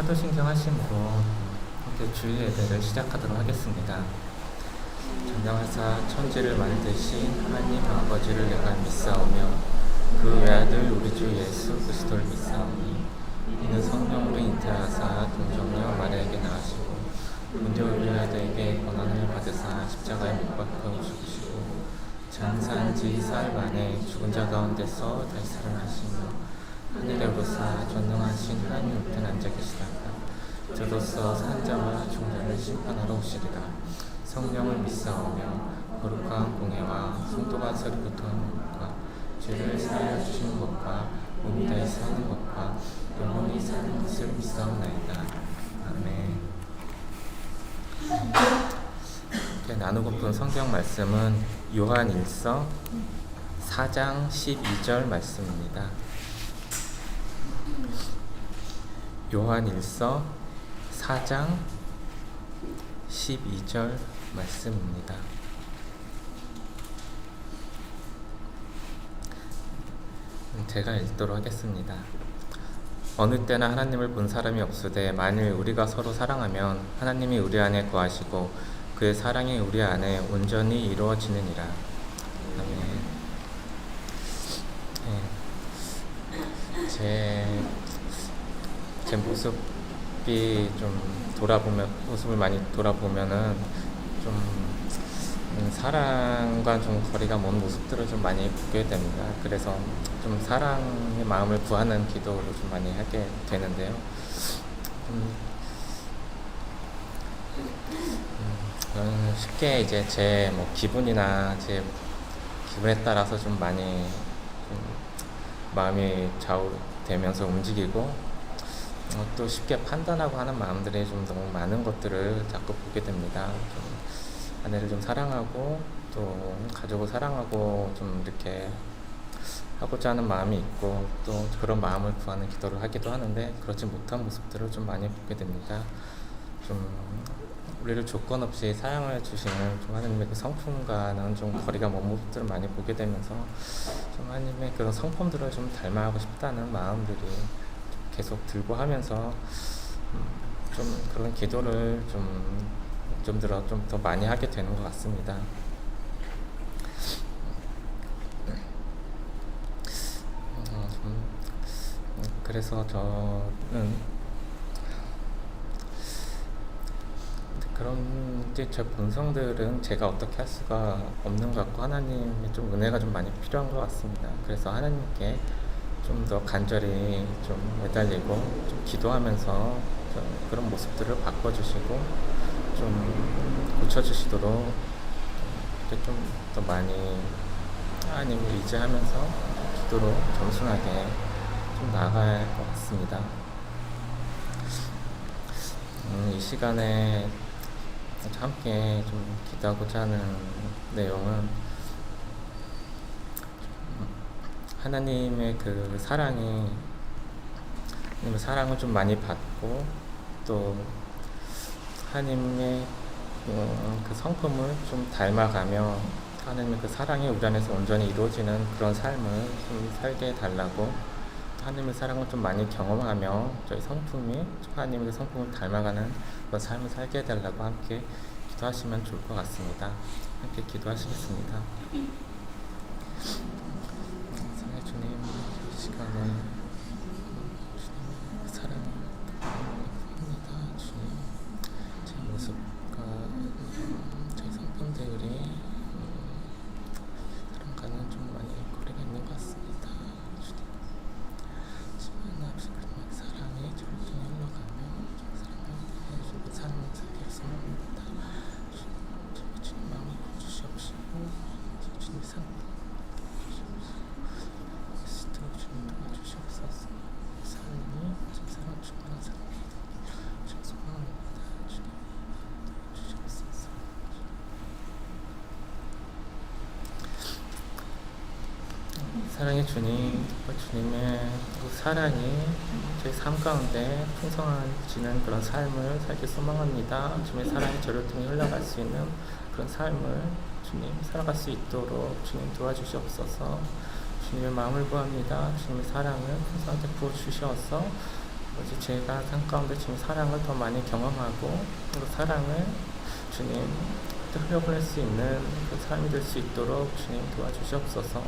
사도신경 하심으로 함께 주일 예배를 시작하도록 하겠습니다. 전능하사 천지를 만드신 하나님 아버지를 내가 믿사오며 그 외아들 우리 주 예수 그리스도를 믿사오니 이는 성령으로 잉태하사 동정녀 마리아에게 나으시고 본디오 빌라도에게 고난을 받으사 십자가에 못 박혀 죽으시고 장사한 지 사흘 만에 죽은 자 가운데서 다시 살아나시며 하늘에 오르사 전능하신 하나님 우편 앉아 계시다가 저로서 산자와 중자를 심판하러 오시리라. 성령을 믿사오며 거룩한 공예와 성도가 서리부터 하는 것과 죄를 사하여 주시는 것과 몸이 다시 사는 것과 영원히 사는 것을 믿사옵나이다. 아멘. 나누고픈 성경 말씀은 요한 1서 4장 12절 말씀입니다. 요한 1서 4장 12절 말씀입니다. 제가 읽도록 하겠습니다. 어느 때나 하나님을 본 사람이 없으되 만일 우리가 서로 사랑하면 하나님이 우리 안에 거하시고 그의 사랑이 우리 안에 온전히 이루어지느니라. 아멘. 제 모습이 모습을 많이 돌아보면은 좀 사랑과 좀 거리가 먼 모습들을 좀 많이 보게 됩니다. 그래서 좀 사랑의 마음을 구하는 기도를 좀 많이 하게 되는데요. 저는 쉽게 이제 제 기분이나 제 기분에 따라서 좀 많이 마음이 좌우되면서 움직이고 또 쉽게 판단하고 하는 마음들이 좀 너무 많은 것들을 자꾸 보게 됩니다. 좀 아내를 좀 사랑하고 또 가족을 사랑하고 좀 이렇게 하고자 하는 마음이 있고 또 그런 마음을 구하는 기도를 하기도 하는데 그렇지 못한 모습들을 좀 많이 보게 됩니다. 좀 우리를 조건 없이 사랑을 주시는 좀 하나님의 그 성품과는 좀 거리가 먼 모습들을 많이 보게 되면서 좀 하나님의 그런 성품들을 좀 닮아가고 싶다는 마음들이 계속 들고 하면서 좀 그런 기도를 좀 더 많이 하게 되는 것 같습니다. 그래서 저는 그런 제 본성들은 제가 어떻게 할 수가 없는 것 같고 하나님의 좀 은혜가 좀 많이 필요한 것 같습니다. 그래서 하나님께 좀 더 간절히 좀 매달리고 좀 기도하면서 좀 그런 모습들을 바꿔주시고 좀 고쳐주시도록 좀 더 많이 하나님을 의지하면서 기도로 겸손하게 좀 나아갈 것 같습니다. 이 시간에 함께 좀 기도하고자 하는 내용은 하나님의 그 사랑을 좀 많이 받고 또 하나님의 그 성품을 좀 닮아가며 하나님의 그 사랑이 우리 안에서 온전히 이루어지는 그런 삶을 좀 살게 해달라고 하나님의 사랑을 좀 많이 경험하며 저희 성품이 하나님의 성품을 닮아가는 그런 삶을 살게 해달라고 함께 기도하시면 좋을 것 같습니다. 함께 기도하시겠습니다. 사랑의 주님, 이 시간에 주님의 사랑을 구합니다. 주님, 제 모습과 제 성품들이 사랑과는 좀 많이 거리가 있는 것 같습니다. 주님, 하지만 없이 그런 사랑이 저를 통해 흘러가며 사랑을 해주고 삶을 살게 했으면 합니다. 주님 마음을 주시옵시고 주님 사랑 주님 도와주시옵소서. 삶이 지금 사랑 충만한 삶이 주님 소망합니다. 주님 도와주시옵소서. 사랑의 주님, 주님의 그 사랑이 제 삶 가운데 풍성해지는 그런 삶을 살기 소망합니다. 주님의 사랑이 저를 통해 흘러갈 수 있는 그런 삶을 주님 살아갈 수 있도록 주님 도와주시옵소서. 주님의 마음을 구합니다. 주님의 사랑을 풍성하게 부어주셔서 아버지, 제가 삶 가운데 주님 사랑을 더 많이 경험하고 그 사랑을 주님 흘려보낼 수 있는 그 삶이 될 수 있도록 주님 도와주시옵소서.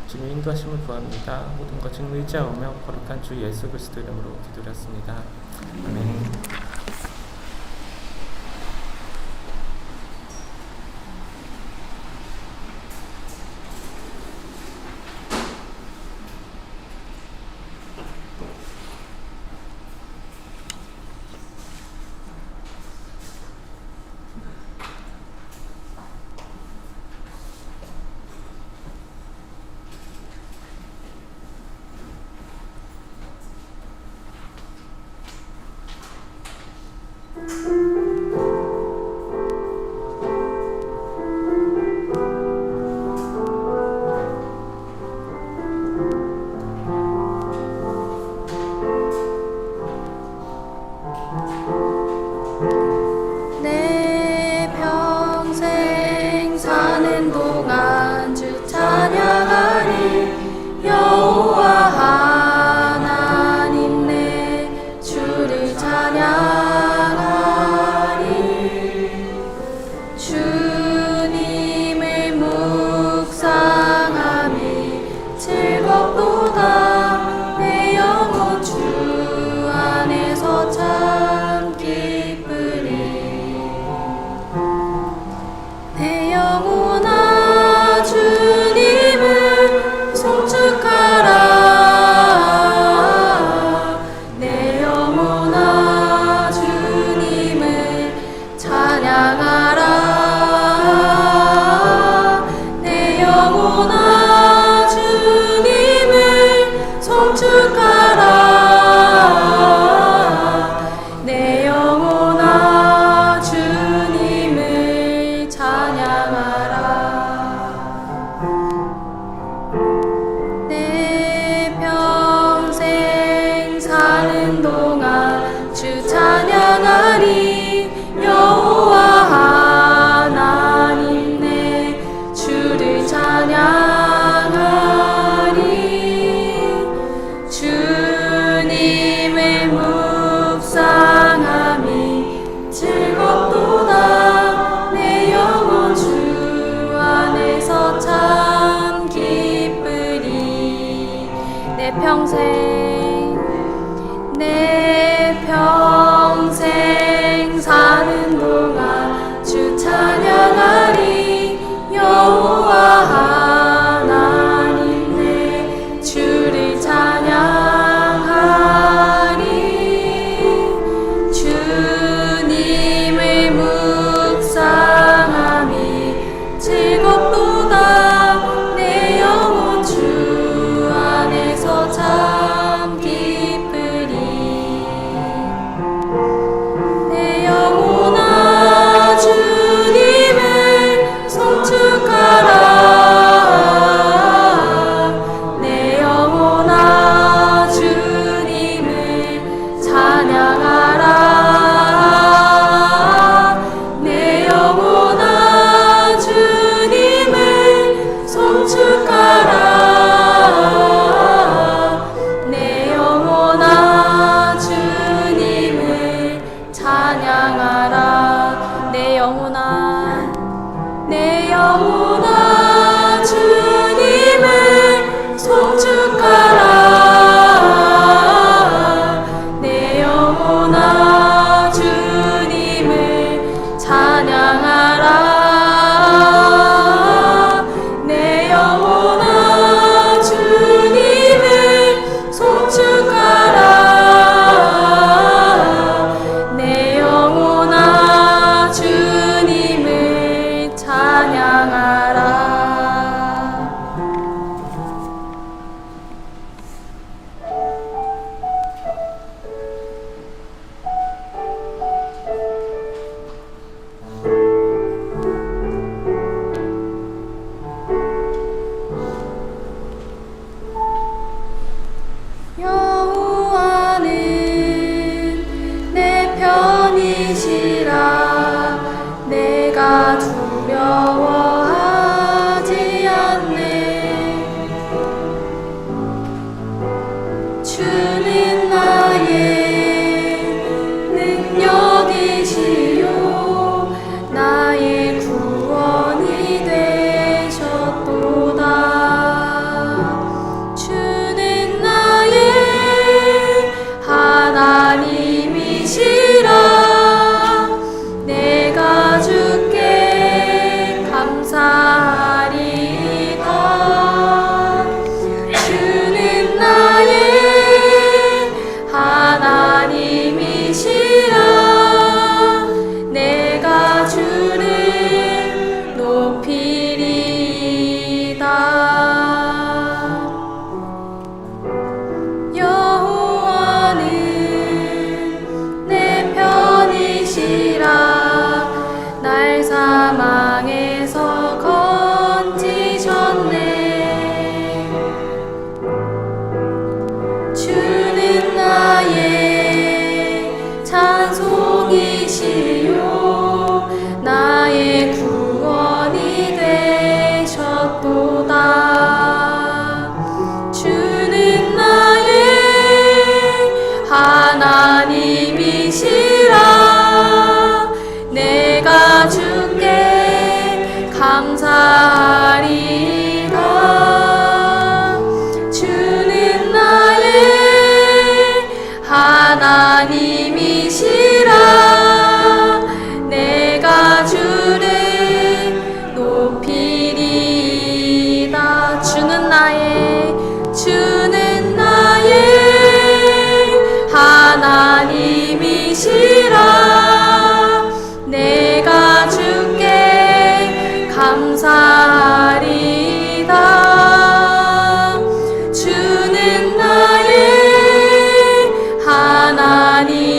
주님 인도하심을 구합니다. 모든 것 주님 의지하오며 거룩한 주 예수 그리스도 이름으로 기도드렸습니다. 아멘. 내 평생 사는 동안 주 찬양하리. 여호와 하나님 내 주를 찬양하리. 주님을 묵상함이 즐겁도다. 내 영혼 주 안에서 참 기쁘리. 내 영혼아 주님을 송축하라. 내 영혼아 주님을 찬양하라. 내 영혼아 주님을 송축하라. 내 영혼아 주님을 찬양하라. 내 평생 사는 동안 주 찬양하리. 여호와 하나님 내 주를 찬양하리. 주님을 묵상함이 즐겁도다. 내 영혼 주 안에서 참 기쁘리. 내 평생 사는 동안 주 찬양하리. 여호와 하나님 내 주를 찬양하리. 주님을 묵상함이 즐겁도다. 내 영혼 주 안에서 참 여호와는 내 편이시라. 날 사망에서 건지셨네. 주는 나의 찬송이시요 나의 구원이 되셨도다. 주는 나의 하나님이시라. 내가 주께 감사하리라. 주는 나의 하나님이시라. 내가 주를 높이리다. 주는 나의 하나님이시라. 내가 주께 감사하리다. 주는 나의 하나님이시라.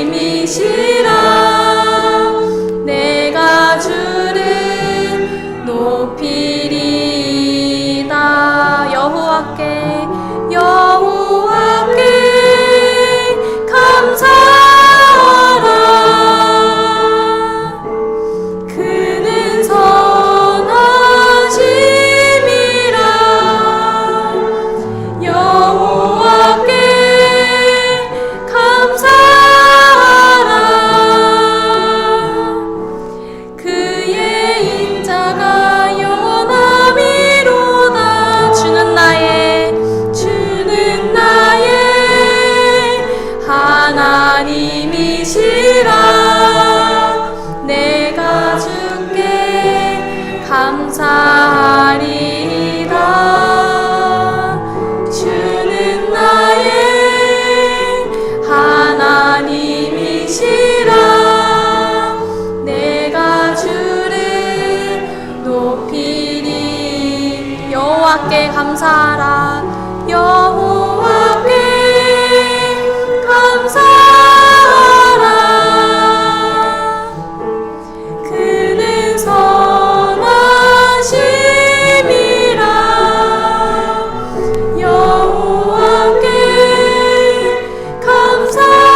내가 주를 높이리다. 여호와께 감사하라. 그는 선하심이라. 여호와께 감사하라. 그의 인자가 영원함이로다. 주는 나의 하나님이시라. 내가 주께 감사하리다. 주는 나의 하나님이시라. 내가 주를 높이리. 여호와께 감사하라. 여호와께 감사하라. 그는 선하심이라. 여호와께 감사하라.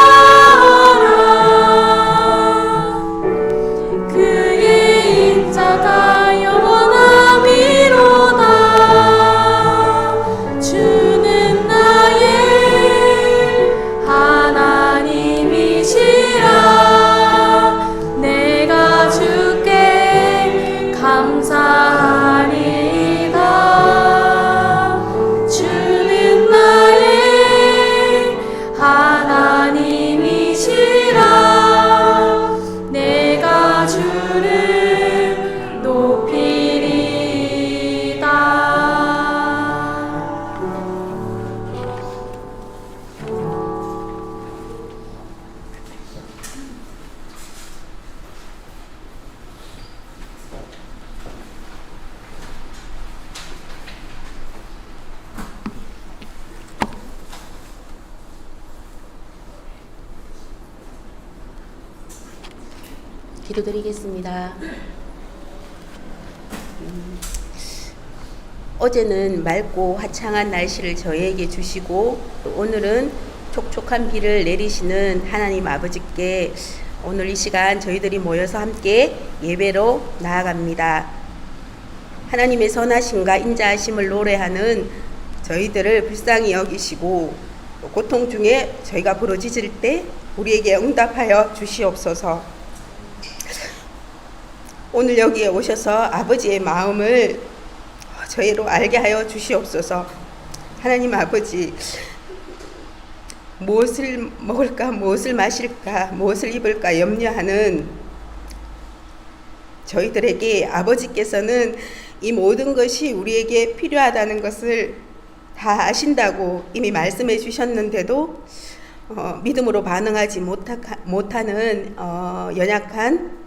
그의 인자가 영원함이로다. 주는 나의 하나님이시라. 내가 주께 감사하리다. 주는 나의 하나님이시라. 내가 주를 높이리다. 기도드리겠습니다. 어제는 맑고 화창한 날씨를 저희에게 주시고 오늘은 촉촉한 비를 내리시는 하나님 아버지께 오늘 이 시간 저희들이 모여서 함께 예배로 나아갑니다. 하나님의 선하심과 인자하심을 노래하는 저희들을 불쌍히 여기시고 고통 중에 저희가 부르짖을 때 우리에게 응답하여 주시옵소서. 오늘 여기에 오셔서 아버지의 마음을 저희로 알게 하여 주시옵소서. 하나님 아버지, 무엇을 먹을까, 무엇을 마실까, 무엇을 입을까 염려하는 저희들에게 아버지께서는 이 모든 것이 우리에게 필요하다는 것을 다 아신다고 이미 말씀해 주셨는데도 믿음으로 반응하지 못하는 연약한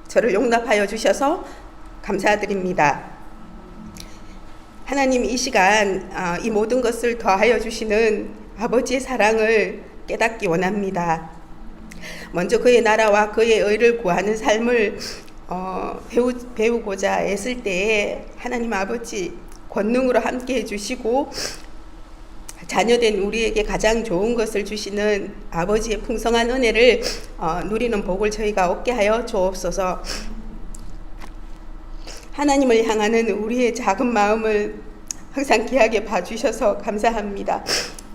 저를 용납하여 주셔서 감사드립니다. 하나님 이 시간 이 모든 것을 더하여 주시는 아버지의 사랑을 깨닫기 원합니다. 먼저 그의 나라와 그의 의를 구하는 삶을 배우고자 애쓸 때에 하나님 아버지 권능으로 함께 해주시고 자녀된 우리에게 가장 좋은 것을 주시는 아버지의 풍성한 은혜를 누리는 복을 저희가 얻게 하여 주옵소서. 하나님을 향하는 우리의 작은 마음을 항상 귀하게 봐주셔서 감사합니다.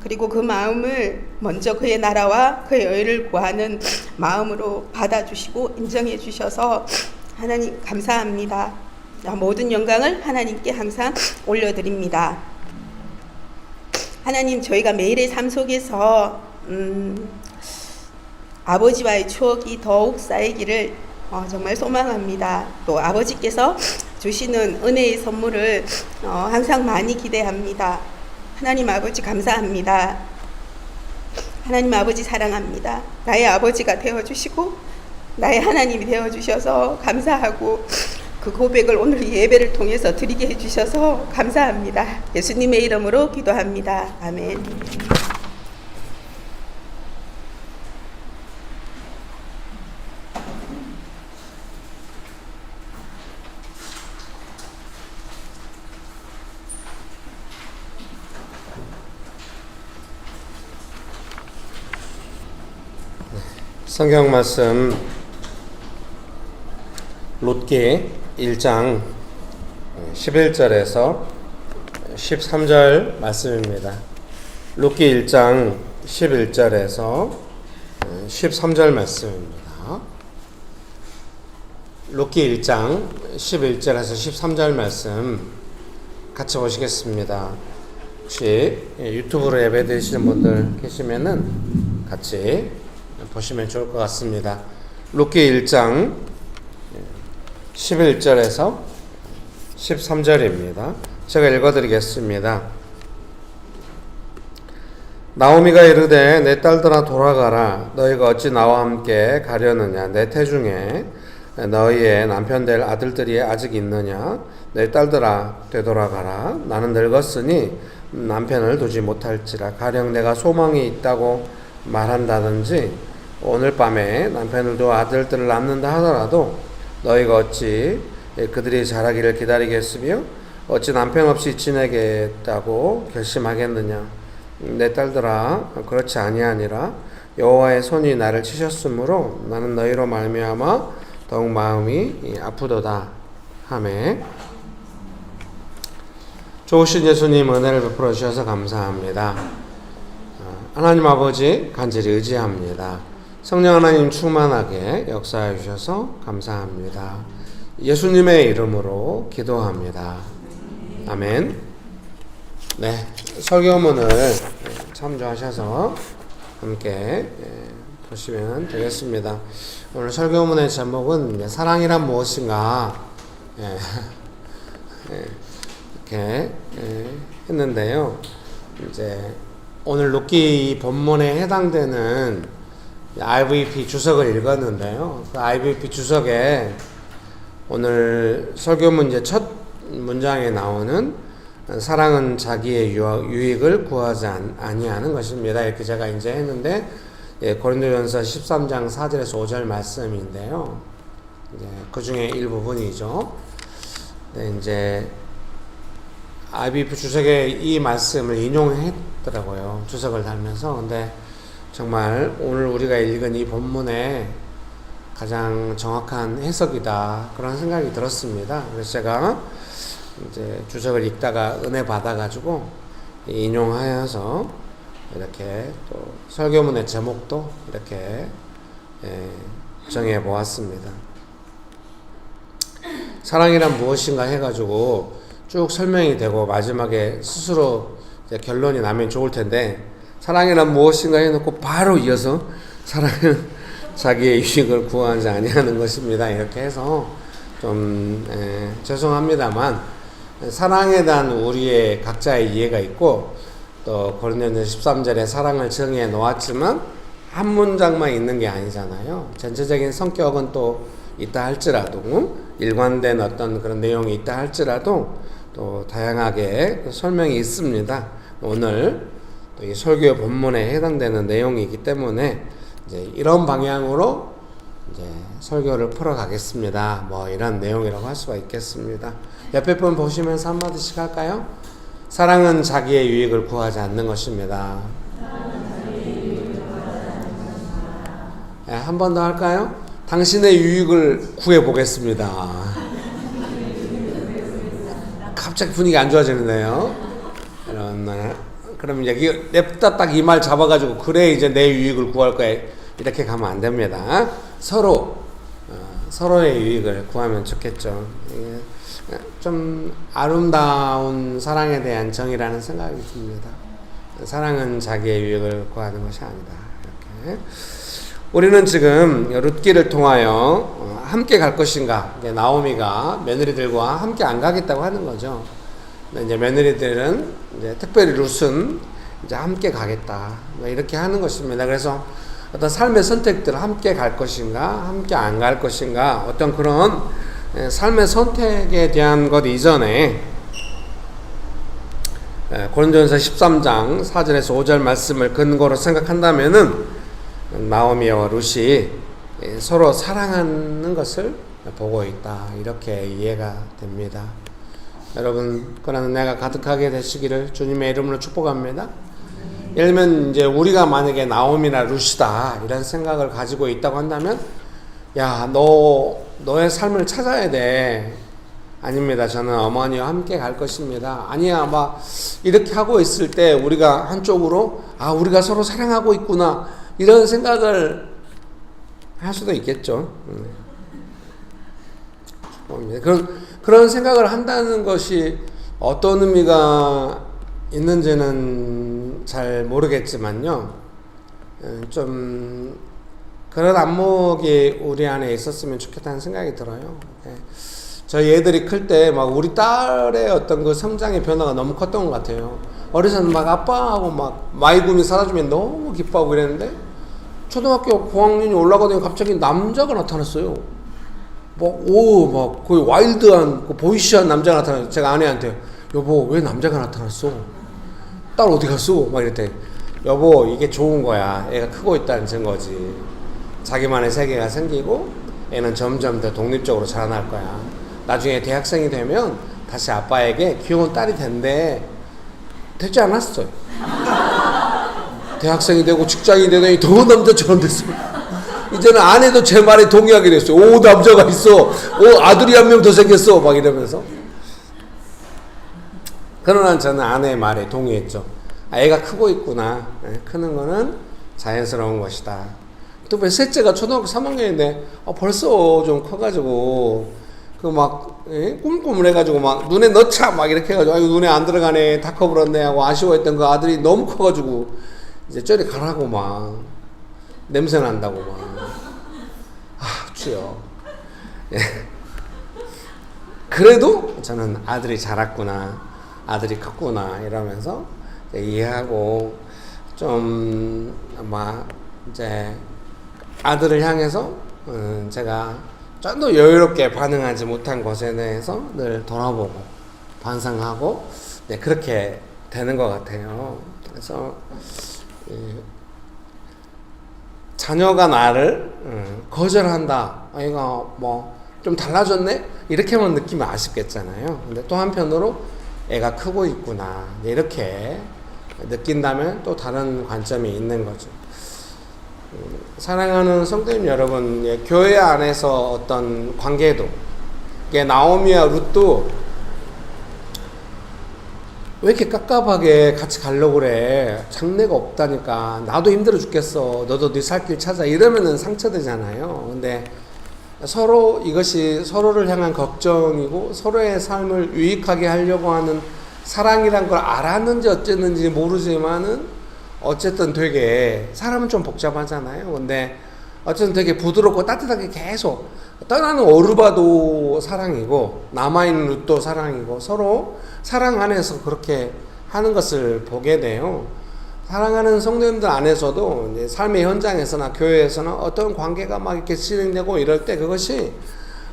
그리고 그 마음을 먼저 그의 나라와 그의 의를 구하는 마음으로 받아주시고 인정해 주셔서 하나님 감사합니다. 모든 영광을 하나님께 항상 올려드립니다. 하나님, 저희가 매일의 삶 속에서 아버지와의 추억이 더욱 쌓이기를 정말 소망합니다. 또 아버지께서 주시는 은혜의 선물을 항상 많이 기대합니다. 하나님 아버지 감사합니다. 하나님 아버지 사랑합니다. 나의 아버지가 되어주시고 나의 하나님이 되어주셔서 감사하고 그 고백을 오늘 예배를 통해서 드리게 해주셔서 감사합니다. 예수님의 이름으로 기도합니다. 아멘. 성경 말씀 롯기 1장 11절에서 13절 말씀입니다. 롯기 1장 11절에서 13절 말씀입니다. 롯기 1장 11절에서 13절 말씀 같이 보시겠습니다. 혹시 유튜브로 예배 드리시는 분들 계시면은 같이 보시면 좋을 것 같습니다. 롯기 1장 11절에서 13절입니다. 제가 읽어드리겠습니다. 나오미가 이르되 내 딸들아 돌아가라. 너희가 어찌 나와 함께 가려느냐. 내 태중에 너희의 남편 될 아들들이 아직 있느냐. 내 딸들아 되돌아가라. 나는 늙었으니 남편을 두지 못할지라. 가령 내가 소망이 있다고 말한다든지 오늘 밤에 남편을 두어 아들들을 낳는다 하더라도 너희가 어찌 그들이 자라기를 기다리겠으며 어찌 남편 없이 지내겠다고 결심하겠느냐. 내 딸들아 그렇지 아니하니라. 여호와의 손이 나를 치셨으므로 나는 너희로 말미암아 더욱 마음이 아프도다 하매. 좋으신 예수님 은혜를 베풀어 주셔서 감사합니다. 하나님 아버지 간절히 의지합니다. 성령 하나님 충만하게 역사해 주셔서 감사합니다. 예수님의 이름으로 기도합니다. 아멘. 네, 설교문을 참조하셔서 함께 보시면 되겠습니다. 오늘 설교문의 제목은 사랑이란 무엇인가 이렇게 했는데요. 이제 오늘 롯기 본문에 해당되는 IVP 주석을 읽었는데요. 그 IVP 주석에 오늘 설교 문제 첫 문장에 나오는 사랑은 자기의 유익을 구하지 아니하는 것입니다. 이렇게 제가 이제 했는데 고린도전서 13장 4절에서 5절 말씀인데요. 그 중에 일부분이죠. 네, 이제 IVP 주석에 이 말씀을 인용했더라고요. 주석을 달면서. 근데 정말 오늘 우리가 읽은 이 본문의 가장 정확한 해석이다 그런 생각이 들었습니다. 그래서 제가 이제 주석을 읽다가 은혜 받아가지고 인용하여서 이렇게 또 설교문의 제목도 이렇게 정해 보았습니다. 사랑이란 무엇인가 해가지고 쭉 설명이 되고 마지막에 스스로 결론이 나면 좋을 텐데 사랑이란 무엇인가 해놓고 바로 이어서 사랑은 자기의 유익을 구하지 아니하는 것입니다. 이렇게 해서 좀 죄송합니다만 사랑에 대한 우리의 각자의 이해가 있고 또 고린도전서 13절에 사랑을 정해 놓았지만 한 문장만 있는 게 아니잖아요. 전체적인 성격은 또 있다 할지라도 일관된 어떤 그런 내용이 있다 할지라도 또 또 다양하게 설명이 있습니다. 오늘 또 이 설교 본문에 해당되는 내용이기 때문에 이제 이런 방향으로 이제 설교를 풀어가겠습니다. 뭐 이런 내용이라고 할 수가 있겠습니다. 옆에 분 보시면서 한마디씩 할까요? 사랑은 자기의 유익을 구하지 않는 것입니다. 네, 한 번 더 할까요? 당신의 유익을 구해보겠습니다. 갑자기 분위기 안 좋아지는데요. 그럼 여기 냅다 딱 이 말 잡아가지고 그래 이제 내 유익을 구할 거야 이렇게 가면 안 됩니다. 서로의 유익을 구하면 좋겠죠. 좀 아름다운 사랑에 대한 정의라는 생각이 듭니다. 사랑은 자기의 유익을 구하는 것이 아니다. 이렇게. 우리는 지금 룻기를 통하여 함께 갈 것인가, 나오미가 며느리들과 함께 안 가겠다고 하는 거죠. 이제 며느리들은 이제 특별히 룻은 이제 함께 가겠다 이렇게 하는 것입니다. 그래서 어떤 삶의 선택들을 함께 갈 것인가, 함께 안 갈 것인가, 어떤 그런 삶의 선택에 대한 것 이전에 고린도전서 13장 4절에서 5절 말씀을 근거로 생각한다면은 나오미와 룻이 서로 사랑하는 것을 보고 있다 이렇게 이해가 됩니다. 여러분 그러나 내가 가득하게 되시기를 주님의 이름으로 축복합니다. 예를 들면 이제 우리가 만약에 나오미나 룻이다 이런 생각을 가지고 있다고 한다면 야 너의 삶을 찾아야 돼. 아닙니다. 저는 어머니와 함께 갈 것입니다. 아니야 막 이렇게 하고 있을 때 우리가 한쪽으로 우리가 서로 사랑하고 있구나 이런 생각을 할 수도 있겠죠. 그런 생각을 한다는 것이 어떤 의미가 있는지는 잘 모르겠지만요. 좀 그런 안목이 우리 안에 있었으면 좋겠다는 생각이 들어요. 저희 애들이 클 때 막 우리 딸의 어떤 그 성장의 변화가 너무 컸던 것 같아요. 어려서는 막 아빠하고 막 마이구미 살아주면 너무 기뻐하고 이랬는데 초등학교 고학년이 올라가더니 갑자기 남자가 나타났어요. 막 거의 와일드한 보이시한 남자가 나타났어요. 제가 아내한테 여보 왜 남자가 나타났어? 딸 어디 갔어? 막 이랬더니 여보 이게 좋은 거야. 애가 크고 있다는 증거지. 자기만의 세계가 생기고 애는 점점 더 독립적으로 자라날 거야. 나중에 대학생이 되면 다시 아빠에게 귀여운 딸이 된대. 되지 않았어요. 대학생이 되고 직장이 되더니 더 남자처럼 됐어요. 이제는 아내도 제 말에 동의하게 됐어요. 오 남자가 있어. 아들이 한 명 더 생겼어. 막 이러면서. 그러나 저는 아내의 말에 동의했죠. 애가 크고 있구나. 크는 거는 자연스러운 것이다. 또 셋째가 초등학교 3학년인데 벌써 좀 커가지고 그 막 꿈꾸물해가지고 막 눈에 넣자 막 이렇게 해가지고 아유 눈에 안 들어가네 다 커버렸네 하고 아쉬워했던 그 아들이 너무 커가지고 이제 저리 가라고 막 냄새 난다고 막 주여. 그래도 저는 아들이 자랐구나 아들이 컸구나 이러면서 이해하고 좀 막 이제 아들을 향해서 제가 좀 더 여유롭게 반응하지 못한 것에 대해서 늘 돌아보고 반성하고 그렇게 되는 것 같아요. 그래서 자녀가 나를 거절한다. 아이가 뭐 좀 달라졌네? 이렇게만 느끼면 아쉽겠잖아요. 근데 또 한편으로 애가 크고 있구나. 이렇게 느낀다면 또 다른 관점이 있는 거죠. 사랑하는 성도님 여러분, 교회 안에서 어떤 관계도 나오미와 룻도 왜 이렇게 깝깝하게 같이 가려고 그래? 장래가 없다니까. 나도 힘들어 죽겠어. 너도 네 살 길 찾아. 이러면은 상처되잖아요. 근데 서로 이것이 서로를 향한 걱정이고 서로의 삶을 유익하게 하려고 하는 사랑이란 걸 알았는지 어쨌는지 모르지만은 어쨌든 되게 사람은 좀 복잡하잖아요. 근데 어쨌든 되게 부드럽고 따뜻하게 계속 떠나는 오르바도 사랑이고 남아있는 룻도 사랑이고 서로 사랑 안에서 그렇게 하는 것을 보게 돼요. 사랑하는 성도님들 안에서도 이제 삶의 현장에서나 교회에서나 어떤 관계가 막 이렇게 진행되고 이럴 때 그것이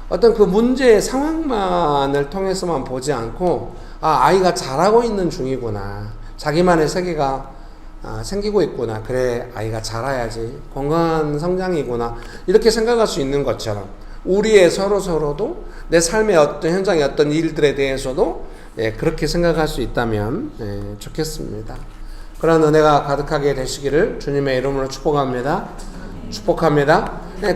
어떤 그 문제의 상황만을 통해서만 보지 않고 아이가 자라고 있는 중이구나. 자기만의 세계가 생기고 있구나. 그래, 아이가 자라야지. 건강한 성장이구나. 이렇게 생각할 수 있는 것처럼 우리의 서로도 내 삶의 어떤 현장의 어떤 일들에 대해서도 그렇게 생각할 수 있다면 좋겠습니다. 그런 은혜가 가득하게 되시기를 주님의 이름으로 축복합니다.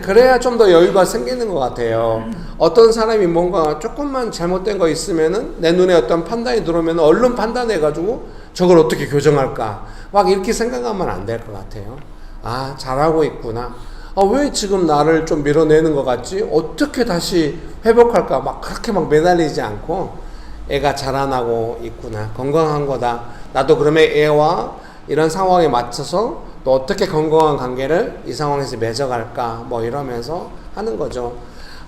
그래야 좀 더 여유가 생기는 것 같아요. 어떤 사람이 뭔가 조금만 잘못된 거 있으면은 내 눈에 어떤 판단이 들어오면 얼른 판단해가지고 저걸 어떻게 교정할까 막 이렇게 생각하면 안 될 것 같아요. 잘하고 있구나. 왜 지금 나를 좀 밀어내는 것 같지? 어떻게 다시 회복할까? 막 그렇게 막 매달리지 않고 애가 자라나고 있구나. 건강한 거다. 나도 그러면 애와 이런 상황에 맞춰서 또 어떻게 건강한 관계를 이 상황에서 맺어갈까? 뭐 이러면서 하는 거죠.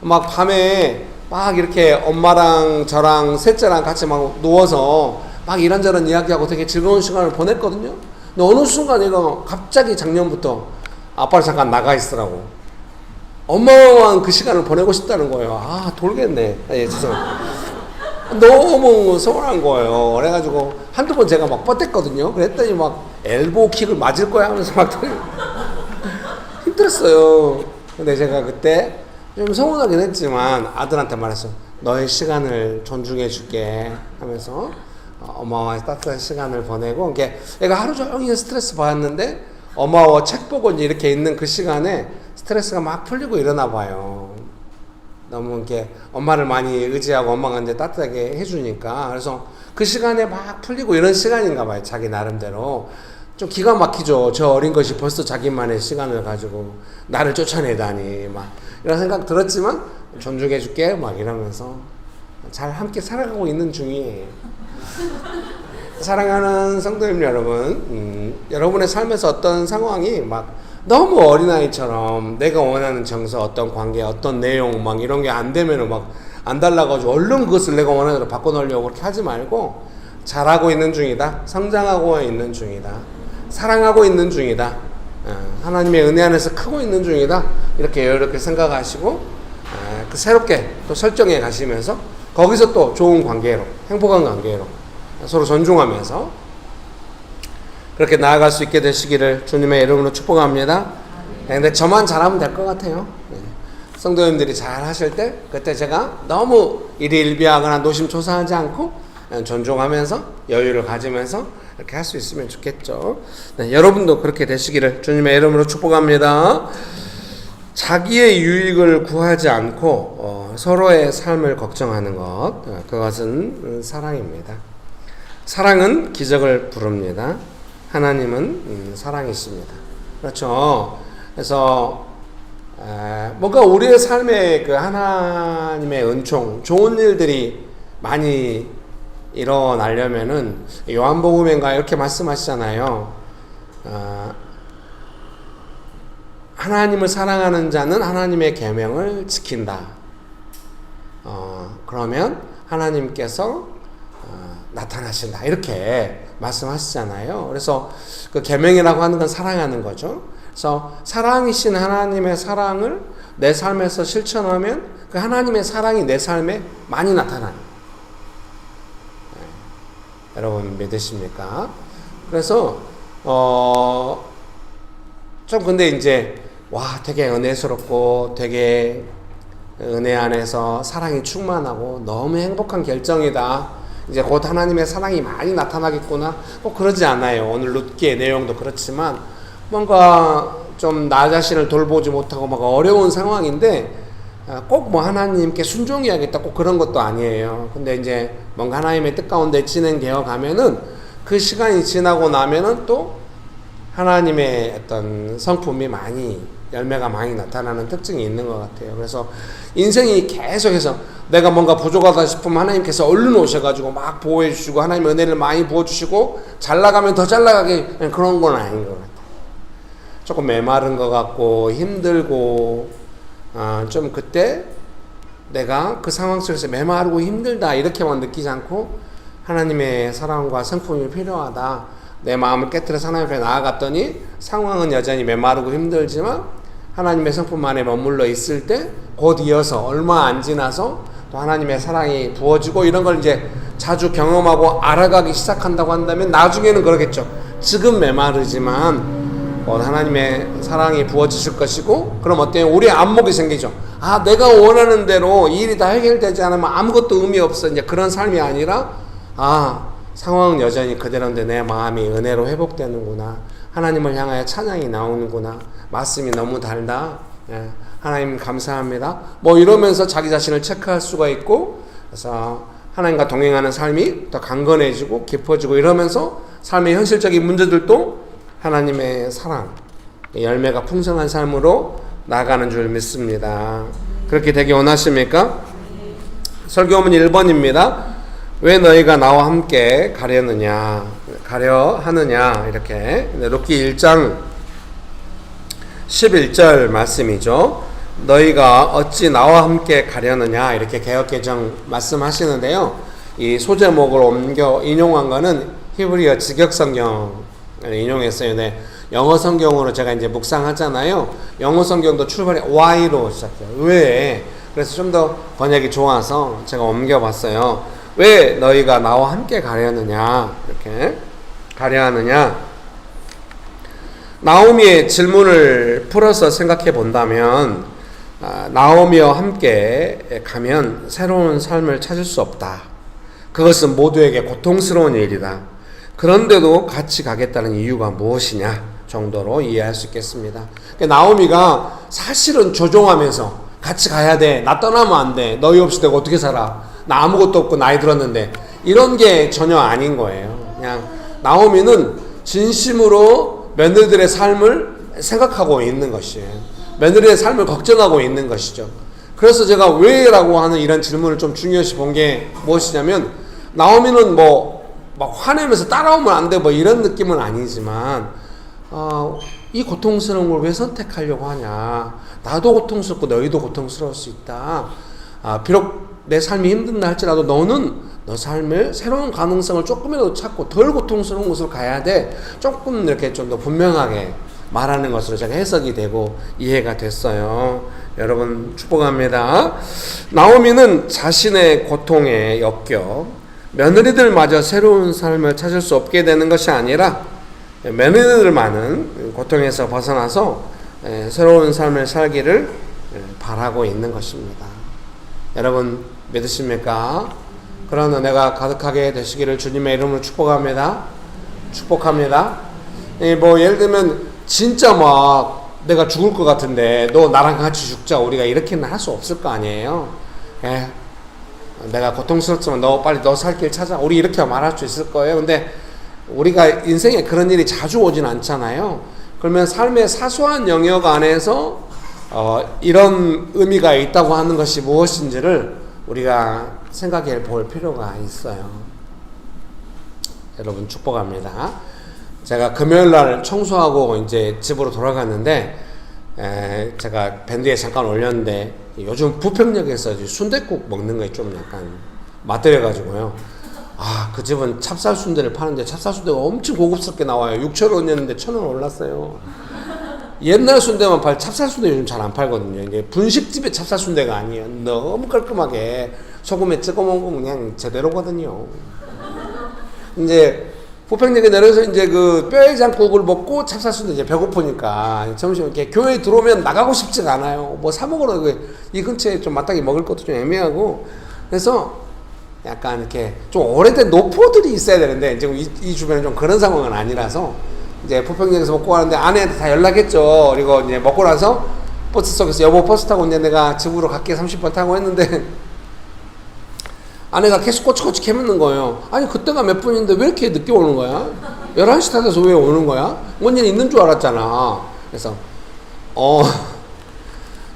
막 밤에 막 이렇게 엄마랑 저랑 셋째랑 같이 막 누워서 막 이런저런 이야기하고 되게 즐거운 시간을 보냈거든요. 근데 어느 순간 얘가 갑자기 작년부터 아빠를 잠깐 나가 있으라고. 엄마와 그 시간을 보내고 싶다는 거예요. 돌겠네. 죄송합니다. 너무 서운한 거예요. 그래가지고 한두 번 제가 막 뻗댔거든요. 그랬더니 막 엘보 킥을 맞을 거야 하면서 막 힘들었어요. 근데 제가 그때 좀 서운하긴 했지만 아들한테 말했어. 너의 시간을 존중해 줄게 하면서 엄마와 따뜻한 시간을 보내고, 이게 애가 하루 종일 스트레스 받았는데 엄마와 책 보고 이렇게 있는 그 시간에 스트레스가 막 풀리고 이러나 봐요. 너무 이렇게 엄마를 많이 의지하고 엄마가 이제 따뜻하게 해주니까. 그래서 그 시간에 막 풀리고 이런 시간인가 봐요. 자기 나름대로. 좀 기가 막히죠. 저 어린 것이 벌써 자기만의 시간을 가지고 나를 쫓아내다니. 막 이런 생각 들었지만 존중해 줄게. 막 이러면서 잘 함께 살아가고 있는 중이에요. 사랑하는 성도님 여러분, 여러분의 삶에서 어떤 상황이 막 너무 어린아이처럼 내가 원하는 정서, 어떤 관계, 어떤 내용 막 이런 게 안 되면은 막 안 달라가지고 얼른 그것을 내가 원하는 대로 바꿔놓으려고 그렇게 하지 말고, 잘하고 있는 중이다, 성장하고 있는 중이다, 사랑하고 있는 중이다, 하나님의 은혜 안에서 크고 있는 중이다, 이렇게 생각하시고 그 새롭게 또 설정해 가시면서 거기서 또 좋은 관계로, 행복한 관계로 서로 존중하면서 그렇게 나아갈 수 있게 되시기를 주님의 이름으로 축복합니다. 근데 저만 잘하면 될 것 같아요. 성도님들이 잘 하실 때 그때 제가 너무 일희일비하거나 노심초사하지 않고 존중하면서 여유를 가지면서 이렇게 할 수 있으면 좋겠죠. 여러분도 그렇게 되시기를 주님의 이름으로 축복합니다. 자기의 유익을 구하지 않고 서로의 삶을 걱정하는 것, 그것은 사랑입니다. 사랑은 기적을 부릅니다. 하나님은 사랑이십니다. 그렇죠. 그래서 뭔가 우리의 삶에 그 하나님의 은총, 좋은 일들이 많이 일어나려면은 요한복음인가 이렇게 말씀하시잖아요. 하나님을 사랑하는 자는 하나님의 계명을 지킨다. 그러면 하나님께서 나타나신다. 이렇게 말씀하시잖아요. 그래서 그 계명이라고 하는 건 사랑하는 거죠. 그래서 사랑이신 하나님의 사랑을 내 삶에서 실천하면 그 하나님의 사랑이 내 삶에 많이 나타나요. 여러분 믿으십니까? 그래서 좀 근데 이제 되게 은혜스럽고 되게 은혜 안에서 사랑이 충만하고 너무 행복한 결정이다. 이제 곧 하나님의 사랑이 많이 나타나겠구나. 꼭 그러지 않아요. 오늘 룻기의 내용도 그렇지만 뭔가 좀 나 자신을 돌보지 못하고 막 어려운 상황인데 꼭 뭐 하나님께 순종해야겠다 꼭 그런 것도 아니에요. 근데 이제 뭔가 하나님의 뜻 가운데 진행되어 가면은 그 시간이 지나고 나면은 또 하나님의 어떤 성품이 많이 열매가 많이 나타나는 특징이 있는 것 같아요. 그래서 인생이 계속해서 내가 뭔가 부족하다 싶으면 하나님께서 얼른 오셔가지고 막 보호해 주시고 하나님의 은혜를 많이 부어주시고 잘 나가면 더 잘 나가게 그런 건 아닌 것 같아요. 조금 메마른 것 같고 힘들고 좀 그때 내가 그 상황 속에서 메마르고 힘들다 이렇게만 느끼지 않고 하나님의 사랑과 성품이 필요하다. 내 마음을 깨뜨려서 하나님 앞에 나아갔더니 상황은 여전히 메마르고 힘들지만 하나님의 성품 안에 머물러 있을 때 곧 이어서 얼마 안 지나서 또 하나님의 사랑이 부어지고 이런 걸 이제 자주 경험하고 알아가기 시작한다고 한다면 나중에는 그러겠죠. 지금 메마르지만 하나님의 사랑이 부어지실 것이고, 그럼 어때요? 우리의 안목이 생기죠. 아, 내가 원하는 대로 이 일이 다 해결되지 않으면 아무것도 의미 없어. 이제 그런 삶이 아니라, 아, 상황은 여전히 그대로인데 내 마음이 은혜로 회복되는구나. 하나님을 향하여 찬양이 나오는구나. 말씀이 너무 달다. 예, 하나님 감사합니다. 뭐 이러면서 자기 자신을 체크할 수가 있고, 그래서 하나님과 동행하는 삶이 더 강건해지고 깊어지고 이러면서 삶의 현실적인 문제들도 하나님의 사랑, 열매가 풍성한 삶으로 나아가는 줄 믿습니다. 그렇게 되기 원하십니까? 설교문 1번입니다. 왜 너희가 나와 함께 가려 하느냐 이렇게 룻기 1장 11절 말씀이죠. 너희가 어찌 나와 함께 가려느냐 이렇게 개역개정 말씀하시는데요. 이 소제목을 옮겨 인용한 거는 히브리어 직역성경을 인용했어요. 네, 영어 성경으로 제가 이제 묵상하잖아요. 영어 성경도 출발이 why로 시작해요. 왜? 그래서 좀 더 번역이 좋아서 제가 옮겨봤어요. 왜 너희가 나와 함께 가려느냐 이렇게 가려하느냐. 나오미의 질문을 풀어서 생각해 본다면, 나오미와 함께 가면 새로운 삶을 찾을 수 없다. 그것은 모두에게 고통스러운 일이다. 그런데도 같이 가겠다는 이유가 무엇이냐 정도로 이해할 수 있겠습니다. 나오미가 사실은 조종하면서 같이 가야 돼. 나 떠나면 안 돼. 너희 없이 내가 어떻게 살아. 나 아무것도 없고 나이 들었는데. 이런 게 전혀 아닌 거예요. 그냥 나오미는 진심으로 며느리들의 삶을 생각하고 있는 것이에요. 며느리의 삶을 걱정하고 있는 것이죠. 그래서 제가 왜라고 하는 이런 질문을 좀 중요시 본 게 무엇이냐면, 나오미는 막 화내면서 따라오면 안 돼 이런 느낌은 아니지만, 이 고통스러운 걸 왜 선택하려고 하냐. 나도 고통스럽고 너희도 고통스러울 수 있다. 비록 내 삶이 힘든다 할지라도 너는 너 삶의 새로운 가능성을 조금이라도 찾고 덜 고통스러운 곳으로 가야 돼. 조금 이렇게 좀 더 분명하게 말하는 것으로 제가 해석이 되고 이해가 됐어요. 여러분 축복합니다. 나오미는 자신의 고통에 엮여 며느리들마저 새로운 삶을 찾을 수 없게 되는 것이 아니라 며느리들만은 고통에서 벗어나서 새로운 삶을 살기를 바라고 있는 것입니다. 여러분 믿으십니까? 그런 은혜가 가득하게 되시기를 주님의 이름으로 축복합니다. 축복합니다. 예를 들면 진짜 내가 죽을 것 같은데 너 나랑 같이 죽자, 우리가 이렇게는 할 수 없을 거 아니에요. 내가 고통스럽지만 너 살 길 찾아, 우리 이렇게 말할 수 있을 거예요. 근데 우리가 인생에 그런 일이 자주 오진 않잖아요. 그러면 삶의 사소한 영역 안에서 이런 의미가 있다고 하는 것이 무엇인지를 우리가 생각해 볼 필요가 있어요. 여러분 축복합니다. 제가 금요일날 청소하고 이제 집으로 돌아갔는데, 제가 밴드에 잠깐 올렸는데 요즘 부평역에서 순댓국 먹는 거에 좀 약간 맛들여가지고요. 그 집은 찹쌀 순대를 파는데 찹쌀 순대가 엄청 고급스럽게 나와요. 6,000원이었는데 1,000원 올랐어요. 옛날 순대만 팔, 찹쌀 순대 요즘 잘 안 팔거든요. 이게 분식집의 찹쌀 순대가 아니에요. 너무 깔끔하게 소금에 찍어 먹으면 그냥 제대로거든요. 이제 부평역에 내려서 이제 그 뼈해장국을 먹고 찹쌀 순대 이제 배고프니까 점심 이렇게 교회에 들어오면 나가고 싶지가 않아요. 사 먹으러 이 근처에 좀 마땅히 먹을 것도 좀 애매하고, 그래서 약간 이렇게 좀 오래된 노포들이 있어야 되는데 이제 이 주변에 좀 그런 상황은 아니라서 이제 부평역에서 먹고 가는데 아내한테 다 연락했죠. 그리고 이제 먹고 나서 버스 속에서 여보 버스 타고 이제 내가 집으로 갈게 30분 타고 했는데 아내가 계속 꼬치꼬치 캐묻는 거예요. 아니 그때가 몇 분인데 왜 이렇게 늦게 오는 거야? 11시 다 돼서 왜 오는 거야? 뭔 일 있는 줄 알았잖아. 그래서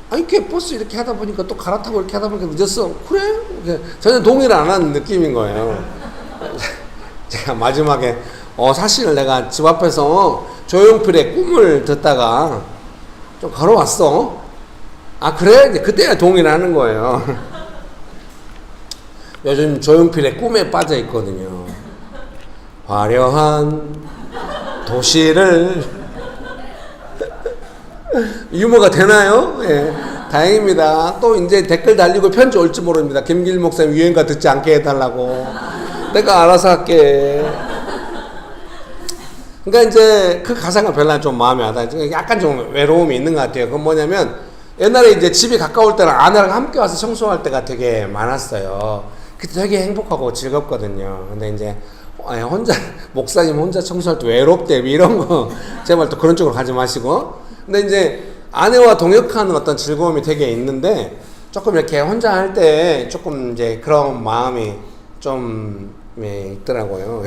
아니 이렇게 버스 이렇게 하다 보니까 또 갈아타고 이렇게 하다 보니까 늦었어. 그래? 전혀 동의를 안 하는 느낌인 거예요. 제가 마지막에 사실 내가 집 앞에서 조용필의 꿈을 듣다가 좀 걸어왔어. 그래? 그때야 동의를 하는 거예요. 요즘 조용필의 꿈에 빠져 있거든요. 화려한 도시를 유머가 되나요? 예. 다행입니다. 또 이제 댓글 달리고 편지 올지 모릅니다. 김길 목사님 유행가 듣지 않게 해달라고. 내가 알아서 할게. 그러니까 이제 그 가사가 별로 좀 마음에 와닿아요. 약간 좀 외로움이 있는 것 같아요. 그건 뭐냐면 옛날에 이제 집이 가까울 때는 아내랑 함께 와서 청소할 때가 되게 많았어요. 그때 되게 행복하고 즐겁거든요. 근데 이제 혼자 목사님 혼자 청소할 때 외롭대 이런 거 제발 또 그런 쪽으로 가지 마시고. 근데 이제 아내와 동역하는 어떤 즐거움이 되게 있는데 조금 이렇게 혼자 할 때 조금 이제 그런 마음이 좀 있더라고요.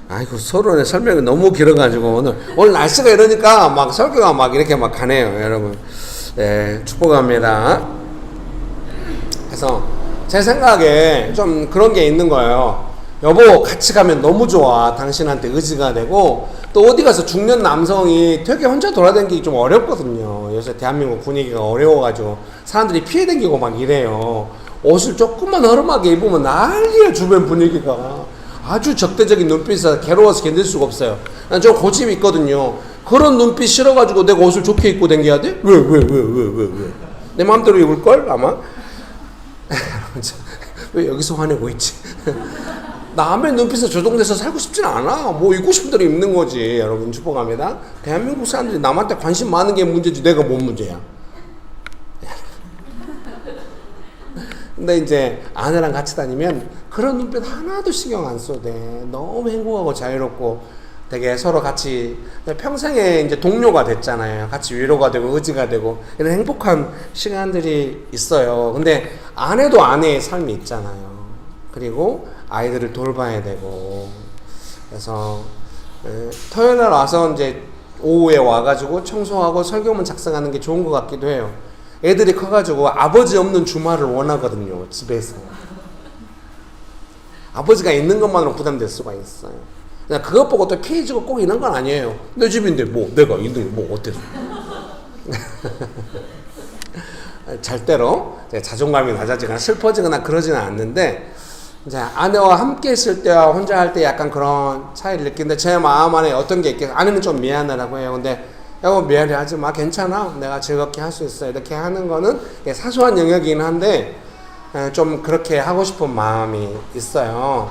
아이고 서론의 설명이 너무 길어가지고 오늘 날씨가 이러니까 막 설교가 막 이렇게 막 가네요, 여러분. 네, 축복합니다. 그래서 제 생각에 좀 그런 게 있는 거예요. 여보 같이 가면 너무 좋아. 당신한테 의지가 되고 또 어디 가서 중년 남성이 되게 혼자 돌아다니기 좀 어렵거든요. 요새 대한민국 분위기가 어려워가지고 사람들이 피해 다니고 막 이래요. 옷을 조금만 허름하게 입으면 난리야. 주변 분위기가 아주 적대적인 눈빛에서 괴로워서 견딜 수가 없어요. 난 좀 고집이 있거든요. 그런 눈빛 싫어가지고 내가 옷을 좋게 입고 다녀야 돼? 왜? 내 마음대로 입을걸 아마. 왜 여기서 화내고 있지? 남의 눈빛에 조종돼서 살고 싶진 않아. 뭐 입고 싶은 대로 입는 거지. 여러분 축복합니다. 대한민국 사람들이 남한테 관심 많은 게 문제지 내가 뭔 문제야. 근데 이제 아내랑 같이 다니면 그런 눈빛 하나도 신경 안 써도 돼. 너무 행복하고 자유롭고 되게 서로 같이 평생에 이제 동료가 됐잖아요. 같이 위로가 되고 의지가 되고 이런 행복한 시간들이 있어요. 근데 아내도 아내의 삶이 있잖아요. 그리고 아이들을 돌봐야 되고 그래서 토요일날 와서 이제 오후에 와가지고 청소하고 설교문 작성하는 게 좋은 것 같기도 해요. 애들이 커가지고 아버지 없는 주말을 원하거든요. 집에서 아버지가 있는 것만으로 부담될 수가 있어요. 그냥 그것 보고 또 피해지고 꼭 이런 건 아니에요. 내 집인데 뭐 내가 있는 게 뭐 어때서 잘 때로 자존감이 낮아지거나 슬퍼지거나 그러지는 않는데 이제 아내와 함께 있을 때와 혼자 할 때 약간 그런 차이를 느끼는데 제 마음 안에 어떤 게 있겠어요. 아내는 좀 미안하다고 해요. 근데 여보 미안해 하지 마. 괜찮아. 내가 즐겁게 할 수 있어. 이렇게 하는 거는 사소한 영역이긴 한데 좀 그렇게 하고 싶은 마음이 있어요.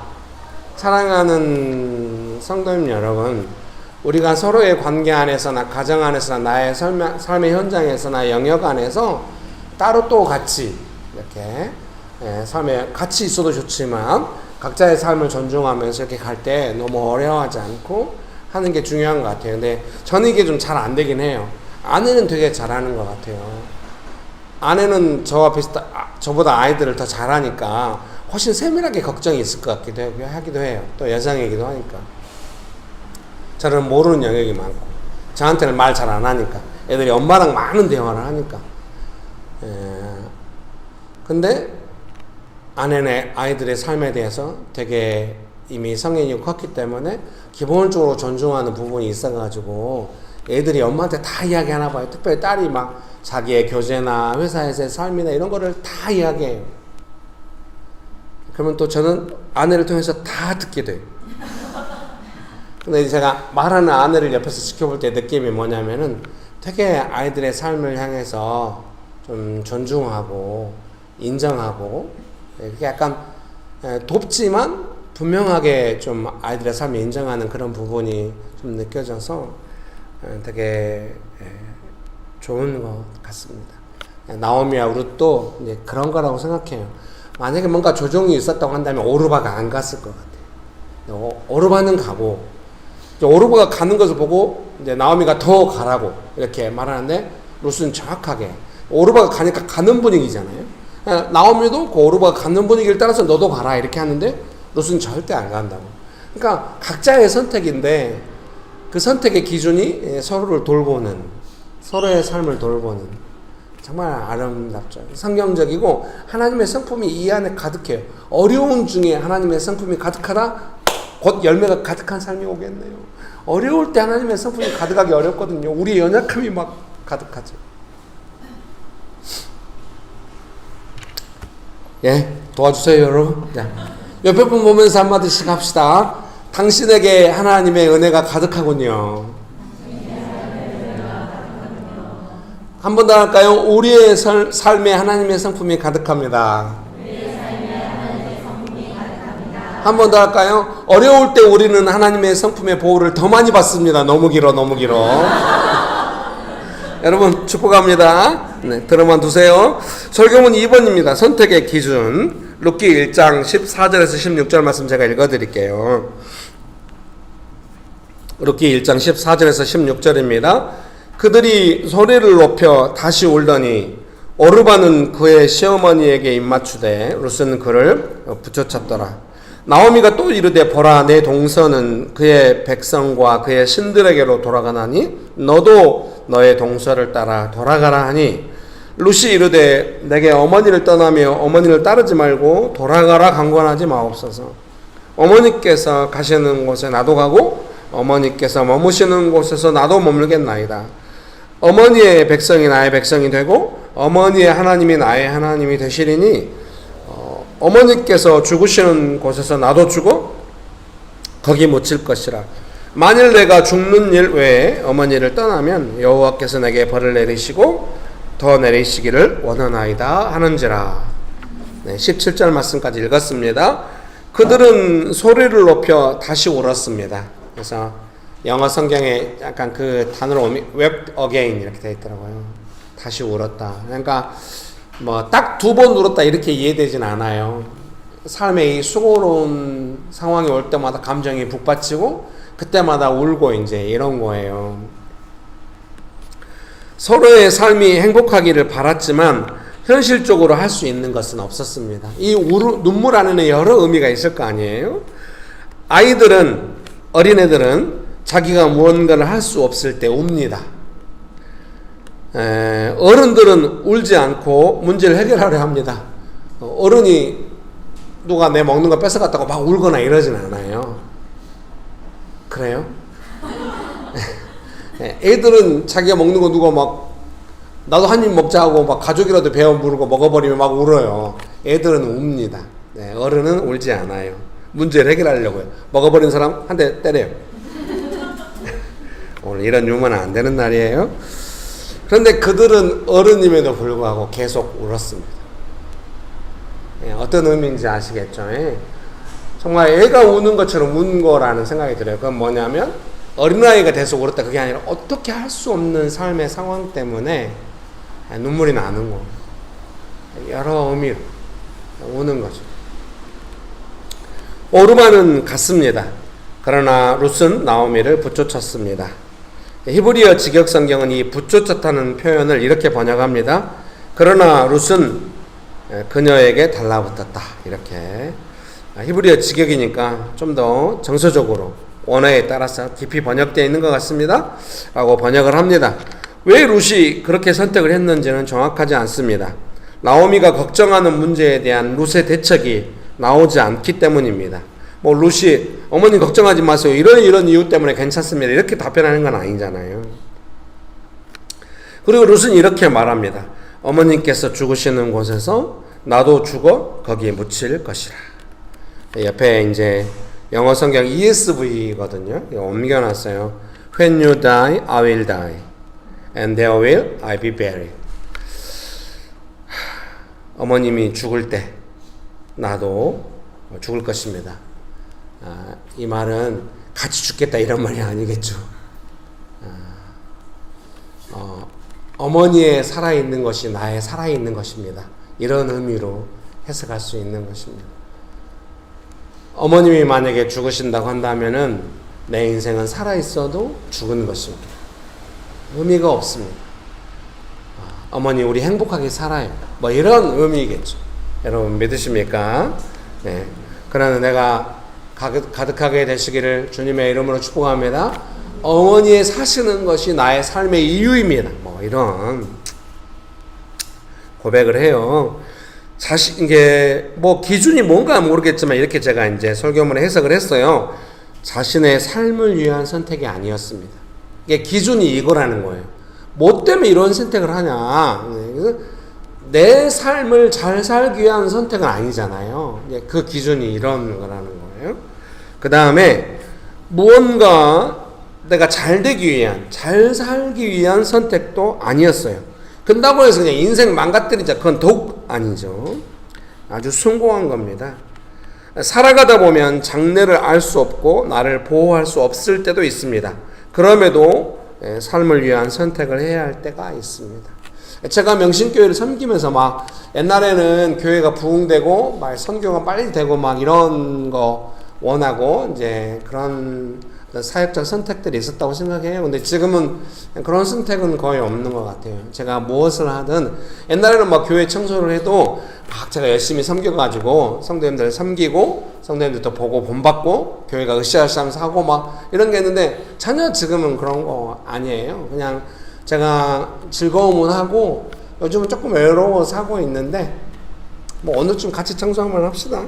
사랑하는 성도님 여러분, 우리가 서로의 관계 안에서나 가정 안에서나 나의 삶의 현장에서나 영역 안에서 따로 또 같이 이렇게 삶에 같이 있어도 좋지만 각자의 삶을 존중하면서 이렇게 갈 때 너무 어려워하지 않고 하는 게 중요한 것 같아요. 근데 저는 이게 좀 잘 안 되긴 해요. 아내는 되게 잘하는 것 같아요. 아내는 저보다 아이들을 더 잘하니까 훨씬 세밀하게 걱정이 있을 것 같기도 하기도 해요. 또 여성이기도 하니까. 저는 모르는 영역이 많고 저한테는 말 잘 안 하니까 애들이 엄마랑 많은 대화를 하니까. 근데 아내는 아이들의 삶에 대해서 되게 이미 성인이 컸기 때문에 기본적으로 존중하는 부분이 있어가지고 애들이 엄마한테 다 이야기하나 봐요. 특별히 딸이 막 자기의 교제나 회사에서의 삶이나 이런 거를 다 이야기해요. 그러면 또 저는 아내를 통해서 다 듣게 돼요. 근데 제가 말하는 아내를 옆에서 지켜볼 때 느낌이 뭐냐면은 되게 아이들의 삶을 향해서 좀 존중하고 인정하고 이렇게 약간 돕지만 분명하게 좀 아이들의 삶을 인정하는 그런 부분이 좀 느껴져서 되게 좋은 것 같습니다. 나오미와 룻도 이제 그런 거라고 생각해요. 만약에 뭔가 조정이 있었다고 한다면 오르바가 안 갔을 것 같아요. 오르바는 가고 오르바가 가는 것을 보고 이제 나오미가 더 가라고 이렇게 말하는데 룻은 정확하게 오르바가 가니까 가는 분위기잖아요. 나오미도 그 오르바가 가는 분위기를 따라서 너도 가라 이렇게 하는데 룻은 절대 안 간다고. 그러니까 각자의 선택인데 그 선택의 기준이 서로를 돌보는, 서로의 삶을 돌보는 정말 아름답죠. 성경적이고 하나님의 성품이 이 안에 가득해요. 어려운 중에 하나님의 성품이 가득하다 곧 열매가 가득한 삶이 오겠네요. 어려울 때 하나님의 성품이 가득하기 어렵거든요. 우리의 연약함이 막 가득하죠. 예, 도와주세요 여러분. 자, 옆에 분 보면서 한마디씩 합시다. 당신에게 하나님의 은혜가 가득하군요. 한 번 더 할까요? 우리의 삶에 하나님의 성품이 가득합니다. 한 번 더 할까요? 어려울 때 우리는 하나님의 성품의 보호를 더 많이 받습니다. 너무 길어. 여러분 축복합니다. 네, 들어만 두세요. 설교문 2번입니다. 선택의 기준. 룻기 1장 14절에서 16절 말씀 제가 읽어드릴게요. 룻기 1장 14절에서 16절입니다. 그들이 소리를 높여 다시 울더니 오르바는 그의 시어머니에게 입맞추되 룻은 그를 부쫓았더라. 나오미가 또 이르되 보라 내 동서는 그의 백성과 그의 신들에게로 돌아가나니 너도 너의 동서를 따라 돌아가라 하니 룻이 이르되 내게 어머니를 떠나며 어머니를 따르지 말고 돌아가라 강권하지 마옵소서. 어머니께서 가시는 곳에 나도 가고 어머니께서 머무시는 곳에서 나도 머물겠나이다. 어머니의 백성이 나의 백성이 되고 어머니의 하나님이 나의 하나님이 되시리니 어머니께서 죽으시는 곳에서 나도 죽어 거기 묻힐 것이라. 만일 내가 죽는 일 외에 어머니를 떠나면 여호와께서 내게 벌을 내리시고 더 내리시기를 원하나이다 하는지라. 네, 17절 말씀까지 읽었습니다. 그들은 소리를 높여 다시 울었습니다. 그래서 영어 성경에 약간 그 단어로 wept again 이렇게 되어 있더라고요. 다시 울었다. 그러니까 뭐 딱 2번 울었다 이렇게 이해되진 않아요. 삶의 이 수고로운 상황이 올 때마다 감정이 북받치고 그때마다 울고 이제 이런 거예요. 서로의 삶이 행복하기를 바랐지만 현실적으로 할 수 있는 것은 없었습니다. 이 눈물 안에는 여러 의미가 있을 거 아니에요. 어린애들은 자기가 무언가를 할 수 없을 때 웁니다. 어른들은 울지 않고 문제를 해결하려 합니다. 어른이 누가 내 먹는 거 뺏어갔다고 막 울거나 이러진 않아요. 그래요? 애들은 자기가 먹는 거 누가 막 나도 한 입 먹자 하고 막 가족이라도 베어 물고 먹어버리면 막 울어요. 애들은 웁니다. 네, 어른은 울지 않아요. 문제를 해결하려고요. 먹어버린 사람 한 대 때려요. 오늘 이런 유머는 안 되는 날이에요. 그런데 그들은 어른임에도 불구하고 계속 울었습니다. 어떤 의미인지 아시겠죠? 정말 애가 우는 것처럼 운 거라는 생각이 들어요. 그건 뭐냐면 어린아이가 돼서 울었다 그게 아니라 어떻게 할 수 없는 삶의 상황 때문에 눈물이 나는 거예요. 여러 의미로 우는 거죠. 오르바는 갔습니다. 그러나 룻은 나오미를 부쫓았습니다. 히브리어 직역성경은 이 부쫓았다는 표현을 이렇게 번역합니다. 그러나 룻은 그녀에게 달라붙었다. 이렇게 히브리어 직역이니까 좀 더 정서적으로 원어에 따라서 깊이 번역되어 있는 것 같습니다. 라고 번역을 합니다. 왜 룻이 그렇게 선택을 했는지는 정확하지 않습니다. 나오미가 걱정하는 문제에 대한 룻의 대책이 나오지 않기 때문입니다. 뭐 룻이 어머니 걱정하지 마세요. 이런 이유 때문에 괜찮습니다. 이렇게 답변하는 건 아니잖아요. 그리고 룻은 이렇게 말합니다. 어머님께서 죽으시는 곳에서 나도 죽어 거기에 묻힐 것이라. 옆에 이제 영어 성경 ESV거든요. 옮겨놨어요. When you die, I will die, and there will I be buried. 어머님이 죽을 때 나도 죽을 것입니다. 이 말은 같이 죽겠다 이런 말이 아니겠죠. 어머니의 살아있는 것이 나의 살아있는 것입니다. 이런 의미로 해석할 수 있는 것입니다. 어머님이 만약에 죽으신다고 한다면은 내 인생은 살아있어도 죽은 것입니다. 의미가 없습니다. 어머니 우리 행복하게 살아요. 뭐 이런 의미겠죠. 여러분 믿으십니까? 네. 그러나 내가 가득하게 되시기를 주님의 이름으로 축복합니다. 어머니의 사시는 것이 나의 삶의 이유입니다. 뭐 이런 고백을 해요. 이게 뭐 기준이 뭔가 모르겠지만 이렇게 제가 이제 설교문에 해석을 했어요. 자신의 삶을 위한 선택이 아니었습니다. 이게 기준이 이거라는 거예요. 뭐 때문에 이런 선택을 하냐? 내 삶을 잘 살기 위한 선택은 아니잖아요. 그 기준이 이런 거라는 거예요. 그 다음에 무언가 내가 잘 되기 위한, 잘 살기 위한 선택도 아니었어요. 근다고 해서 그냥 인생 망가뜨리자, 그건 더욱 아니죠. 아주 숭고한 겁니다. 살아가다 보면 장래를 알 수 없고 나를 보호할 수 없을 때도 있습니다. 그럼에도 삶을 위한 선택을 해야 할 때가 있습니다. 제가 명신교회를 섬기면서 막 옛날에는 교회가 부흥되고 막 선교가 빨리 되고 막 이런 거 원하고 이제 그런 사역적 선택들이 있었다고 생각해요. 근데 지금은 그런 선택은 거의 없는 것 같아요. 제가 무엇을 하든 옛날에는 막 교회 청소를 해도 막 제가 열심히 섬겨가지고 성도님들 섬기고 성도님들도 보고 본받고 교회가 으쌰으쌰하면서 하고 막 이런 게 있는데 전혀 지금은 그런 거 아니에요. 그냥 제가 즐거움은 하고 요즘은 조금 외로워서 하고 있는데 뭐 오늘쯤 같이 청소 한번 합시다.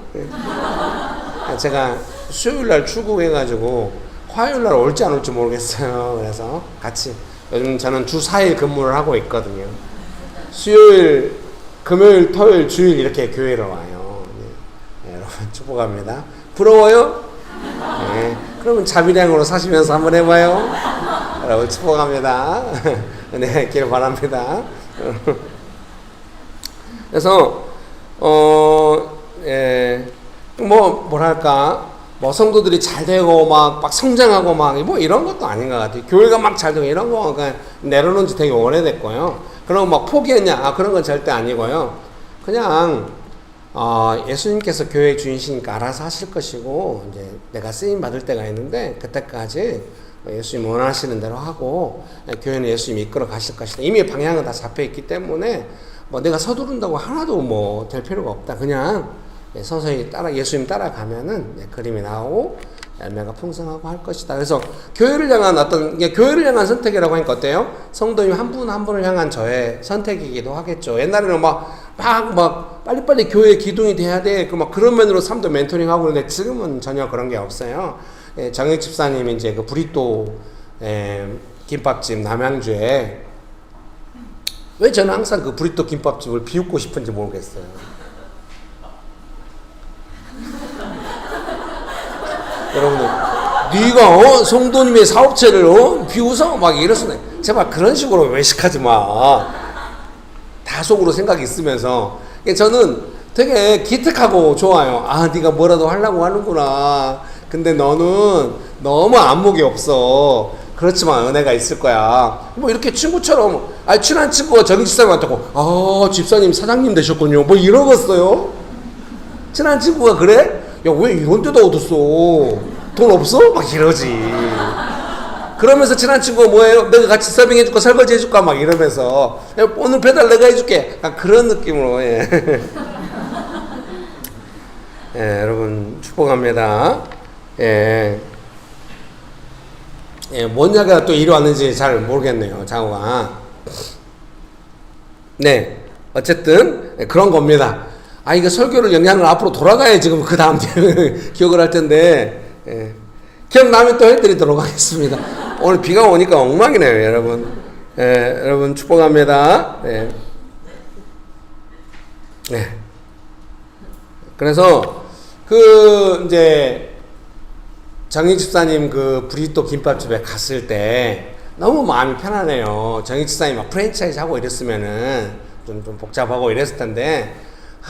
제가 수요일날 출국해가지고 화요일날 올지 안 올지 모르겠어요. 그래서 같이 요즘 저는 주 4일 근무를 하고 있거든요. 수요일, 금요일, 토요일, 주일 이렇게 교회로 와요. 네, 여러분 축복합니다. 부러워요? 네, 그러면 자비량으로 사시면서 한번 해봐요. 여러분 축복합니다. 네, 길 바랍니다. 그래서 뭐랄까 뭐 성도들이 잘 되고 막 성장하고 막 뭐 이런 것도 아닌 것 같아요. 교회가 막 잘 되고 이런 거 그냥 내려놓은 지 되게 오래됐고요. 그럼 막 포기했냐? 그런 건 절대 아니고요. 그냥 예수님께서 교회 주인이시니까 알아서 하실 것이고 이제 내가 쓰임 받을 때가 있는데 그때까지 예수님 원하시는 대로 하고 교회는 예수님이 이끌어 가실 것이다. 이미 방향은 다 잡혀 있기 때문에 뭐 내가 서두른다고 하나도 뭐 될 필요가 없다. 그냥 서서히 예수님 따라가면은 그림이 나오고 열매가 풍성하고 할 것이다. 그래서 교회를 향한 교회를 향한 선택이라고 하니까 어때요? 성도님 한 분 한 분을 향한 저의 선택이기도 하겠죠. 옛날에는 막 빨리빨리 교회 기둥이 돼야 돼. 그런 면으로 삶도 멘토링하고 그러는데 지금은 전혀 그런 게 없어요. 정혁 집사님이 이제 그 브리또 김밥집 남양주에 왜 저는 항상 그 브리또 김밥집을 비웃고 싶은지 모르겠어요. 여러분들, 네가 성도님의 사업체를 비웃어? 막 이러시네. 제발 그런 식으로 외식하지 마. 다속으로 생각이 있으면서. 저는 되게 기특하고 좋아요. 네가 뭐라도 하려고 하는구나. 근데 너는 너무 안목이 없어. 그렇지만 은혜가 있을 거야. 뭐 이렇게 친구처럼, 친한 친구가 저기 집사님한테 집사님 사장님 되셨군요. 뭐 이러겠어요? 친한 친구가 그래? 야, 왜 이런 데다 얻었어? 돈 없어? 막 이러지. 그러면서 친한 친구가 뭐예요? 내가 같이 서빙 해줄까? 설거지 해줄까? 막 이러면서 야, 오늘 배달 내가 해줄게. 그런 느낌으로. 여러분 축복합니다. 뭔 이야기가 또 이리 왔는지 잘 모르겠네요. 장호가. 네, 어쨌든 그런 겁니다. 이거 설교를 영향을 앞으로 돌아가야 지금 그 다음 기억을 할 텐데, 기억나면 또 해드리도록 하겠습니다. 오늘 비가 오니까 엉망이네요, 여러분. 여러분 축복합니다. 그래서 이제 정희 집사님 그 브리또 김밥집에 갔을 때 너무 마음이 편하네요. 정희 집사님 막 프랜차이즈 하고 이랬으면은 좀 복잡하고 이랬을 텐데.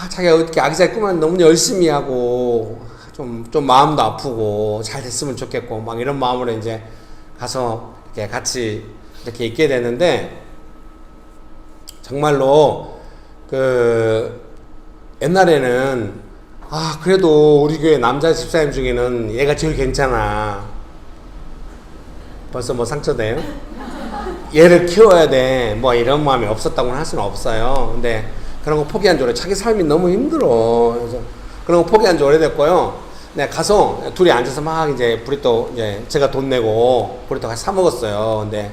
자기가 어떻게 아기자기 꿈만 너무 열심히 하고 좀 마음도 아프고 잘 됐으면 좋겠고 막 이런 마음으로 이제 가서 이렇게 같이 이렇게 있게 되는데 정말로 옛날에는 그래도 우리 교회 남자 집사님 중에는 얘가 제일 괜찮아. 벌써 뭐 상처돼요? 얘를 키워야 돼. 뭐 이런 마음이 없었다고는 할 수는 없어요. 근데 그런 거 포기한 지 오래, 자기 삶이 너무 힘들어. 그래서 그런 거 포기한 지 오래됐고요. 내가 가서 둘이 앉아서 막 이제 브리또, 이제 제가 돈 내고 브리또 같이 사 먹었어요. 근데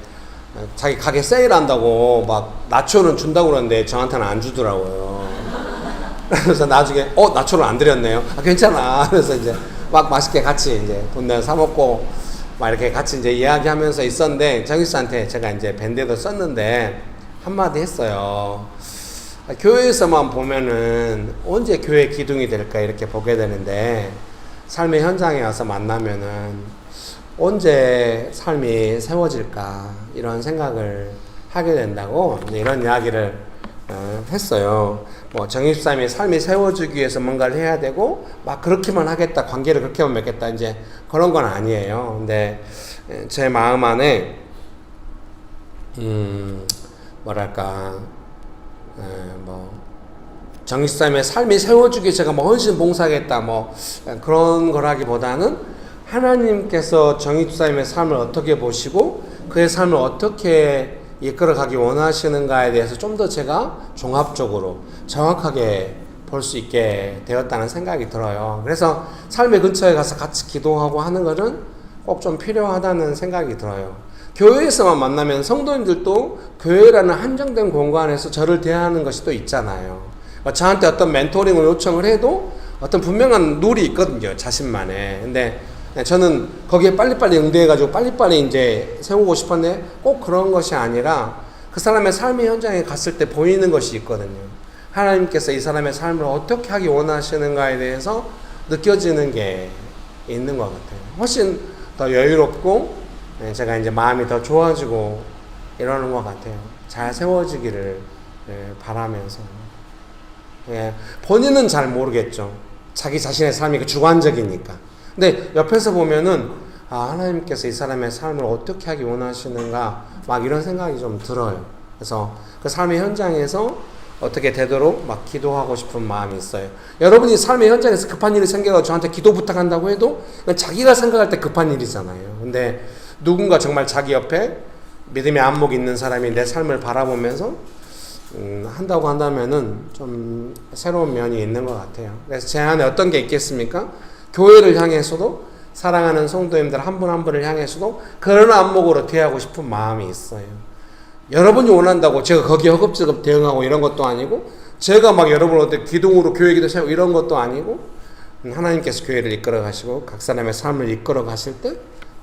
자기 가게 세일한다고 막 나초는 준다고 그러는데 저한테는 안 주더라고요. 그래서 나중에, 나초를 안 드렸네요. 괜찮아. 그래서 이제 막 맛있게 같이 이제 돈 내서 사 먹고 막 이렇게 같이 이제 이야기하면서 있었는데 정희 씨한테 제가 이제 밴드에도 썼는데 한마디 했어요. 교회에서만 보면은 언제 교회 기둥이 될까 이렇게 보게 되는데 삶의 현장에 와서 만나면은 언제 삶이 세워질까 이런 생각을 하게 된다고 이런 이야기를 했어요. 뭐 정입사님의 삶이 세워지기 위해서 뭔가를 해야 되고 막 그렇게만 하겠다, 관계를 그렇게만 맺겠다, 이제 그런 건 아니에요. 근데 제 마음 안에 뭐랄까 뭐 정입사님의 삶이 세워주기 제가 뭐 헌신 봉사하겠다 뭐 그런 거라기보다는 하나님께서 정입사님의 삶을 어떻게 보시고 그의 삶을 어떻게 이끌어가기 원하시는가에 대해서 좀 더 제가 종합적으로 정확하게 볼 수 있게 되었다는 생각이 들어요. 그래서 삶의 근처에 가서 같이 기도하고 하는 것은 꼭 좀 필요하다는 생각이 들어요. 교회에서만 만나면 성도님들도 교회라는 한정된 공간에서 저를 대하는 것이 또 있잖아요. 저한테 어떤 멘토링을 요청을 해도 어떤 분명한 룰이 있거든요, 자신만의. 근데 저는 거기에 빨리빨리 응대해가지고 빨리빨리 이제 세우고 싶었는데 꼭 그런 것이 아니라 그 사람의 삶의 현장에 갔을 때 보이는 것이 있거든요. 하나님께서 이 사람의 삶을 어떻게 하기 원하시는가에 대해서 느껴지는 게 있는 것 같아요. 훨씬 더 여유롭고 제가 이제 마음이 더 좋아지고 이러는 것 같아요. 잘 세워지기를 바라면서. 본인은 잘 모르겠죠. 자기 자신의 삶이 주관적이니까. 근데 옆에서 보면은 하나님께서 이 사람의 삶을 어떻게 하기 원하시는가 막 이런 생각이 좀 들어요. 그래서 그 삶의 현장에서 어떻게 되도록 막 기도하고 싶은 마음이 있어요. 여러분이 삶의 현장에서 급한 일이 생겨서 저한테 기도 부탁한다고 해도 자기가 생각할 때 급한 일이잖아요. 근데 누군가 정말 자기 옆에 믿음의 안목이 있는 사람이 내 삶을 바라보면서 한다고 한다면은 좀 새로운 면이 있는 것 같아요. 그래서 제 안에 어떤 게 있겠습니까? 교회를 향해서도 사랑하는 성도님들 한 분 한 분을 향해서도 그런 안목으로 대하고 싶은 마음이 있어요. 여러분이 원한다고 제가 거기에 허겁지겁 대응하고 이런 것도 아니고 제가 막 여러분한테 기둥으로 교회 기도 세우고 이런 것도 아니고 하나님께서 교회를 이끌어 가시고 각 사람의 삶을 이끌어 가실 때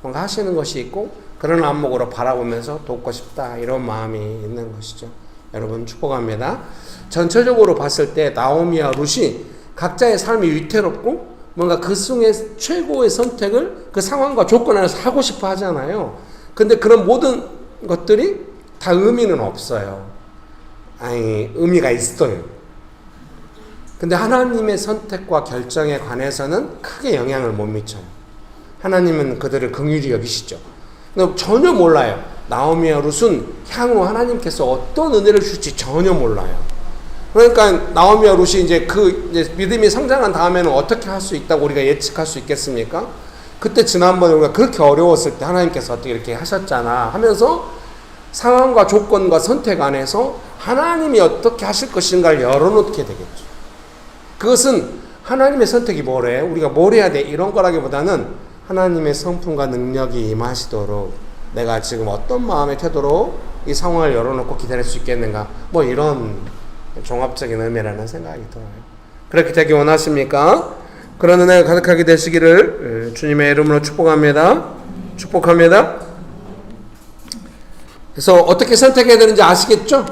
뭔가 하시는 것이 있고 그런 안목으로 바라보면서 돕고 싶다 이런 마음이 있는 것이죠. 여러분 축복합니다. 전체적으로 봤을 때 나오미와 룻이 각자의 삶이 위태롭고 뭔가 그 중에 최고의 선택을 그 상황과 조건 안에서 하고 싶어 하잖아요. 근데 그런 모든 것들이 다 의미는 없어요. 아니, 의미가 있어요. 근데 하나님의 선택과 결정에 관해서는 크게 영향을 못 미쳐요. 하나님은 그들을 긍휼히 여기시죠. 근데 전혀 몰라요. 나오미와 룻은 향후 하나님께서 어떤 은혜를 주실지 전혀 몰라요. 그러니까 나오미와 룻이 이제 믿음이 성장한 다음에는 어떻게 할 수 있다고 우리가 예측할 수 있겠습니까? 그때 지난번에 우리가 그렇게 어려웠을 때 하나님께서 어떻게 이렇게 하셨잖아 하면서 상황과 조건과 선택 안에서 하나님이 어떻게 하실 것인가를 열어놓게 되겠죠. 그것은 하나님의 선택이 뭐래? 우리가 뭘 해야 돼? 이런 거라기보다는 하나님의 성품과 능력이 임하시도록 내가 지금 어떤 마음의 태도로 이 상황을 열어놓고 기다릴 수 있겠는가? 뭐 이런 종합적인 의미라는 생각이 들어요. 그렇게 되기 원하십니까? 그런 은혜가 가득하게 되시기를 주님의 이름으로 축복합니다. 축복합니다. 그래서 어떻게 선택해야 되는지 아시겠죠?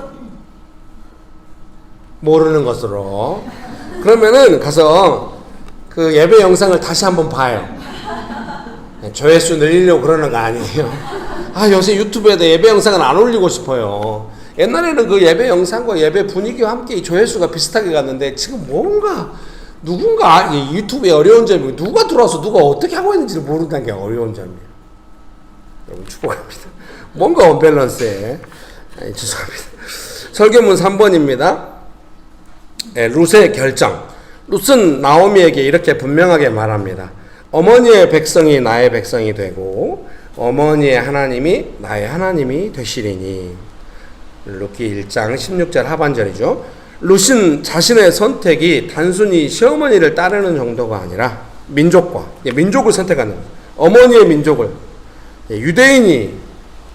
모르는 것으로. 그러면은 가서 그 예배 영상을 다시 한번 봐요. 조회수 늘리려고 그러는 거 아니에요. 요새 유튜브에다 예배 영상을 안 올리고 싶어요. 옛날에는 그 예배 영상과 예배 분위기와 함께 조회수가 비슷하게 갔는데 지금 뭔가 누군가 유튜브에 어려운 점이 누가 들어와서 누가 어떻게 하고 있는지를 모른다는 게 어려운 점이에요. 여러분 축복합니다. 뭔가 언밸런스해. 죄송합니다. 설교문 3번입니다. 룻의 결정. 룻은 나오미에게 이렇게 분명하게 말합니다. 어머니의 백성이 나의 백성이 되고 어머니의 하나님이 나의 하나님이 되시리니. 룻기 1장 16절 하반절이죠. 룻은 자신의 선택이 단순히 시어머니를 따르는 정도가 아니라 민족을 선택하는 거예요. 어머니의 민족을 유대인이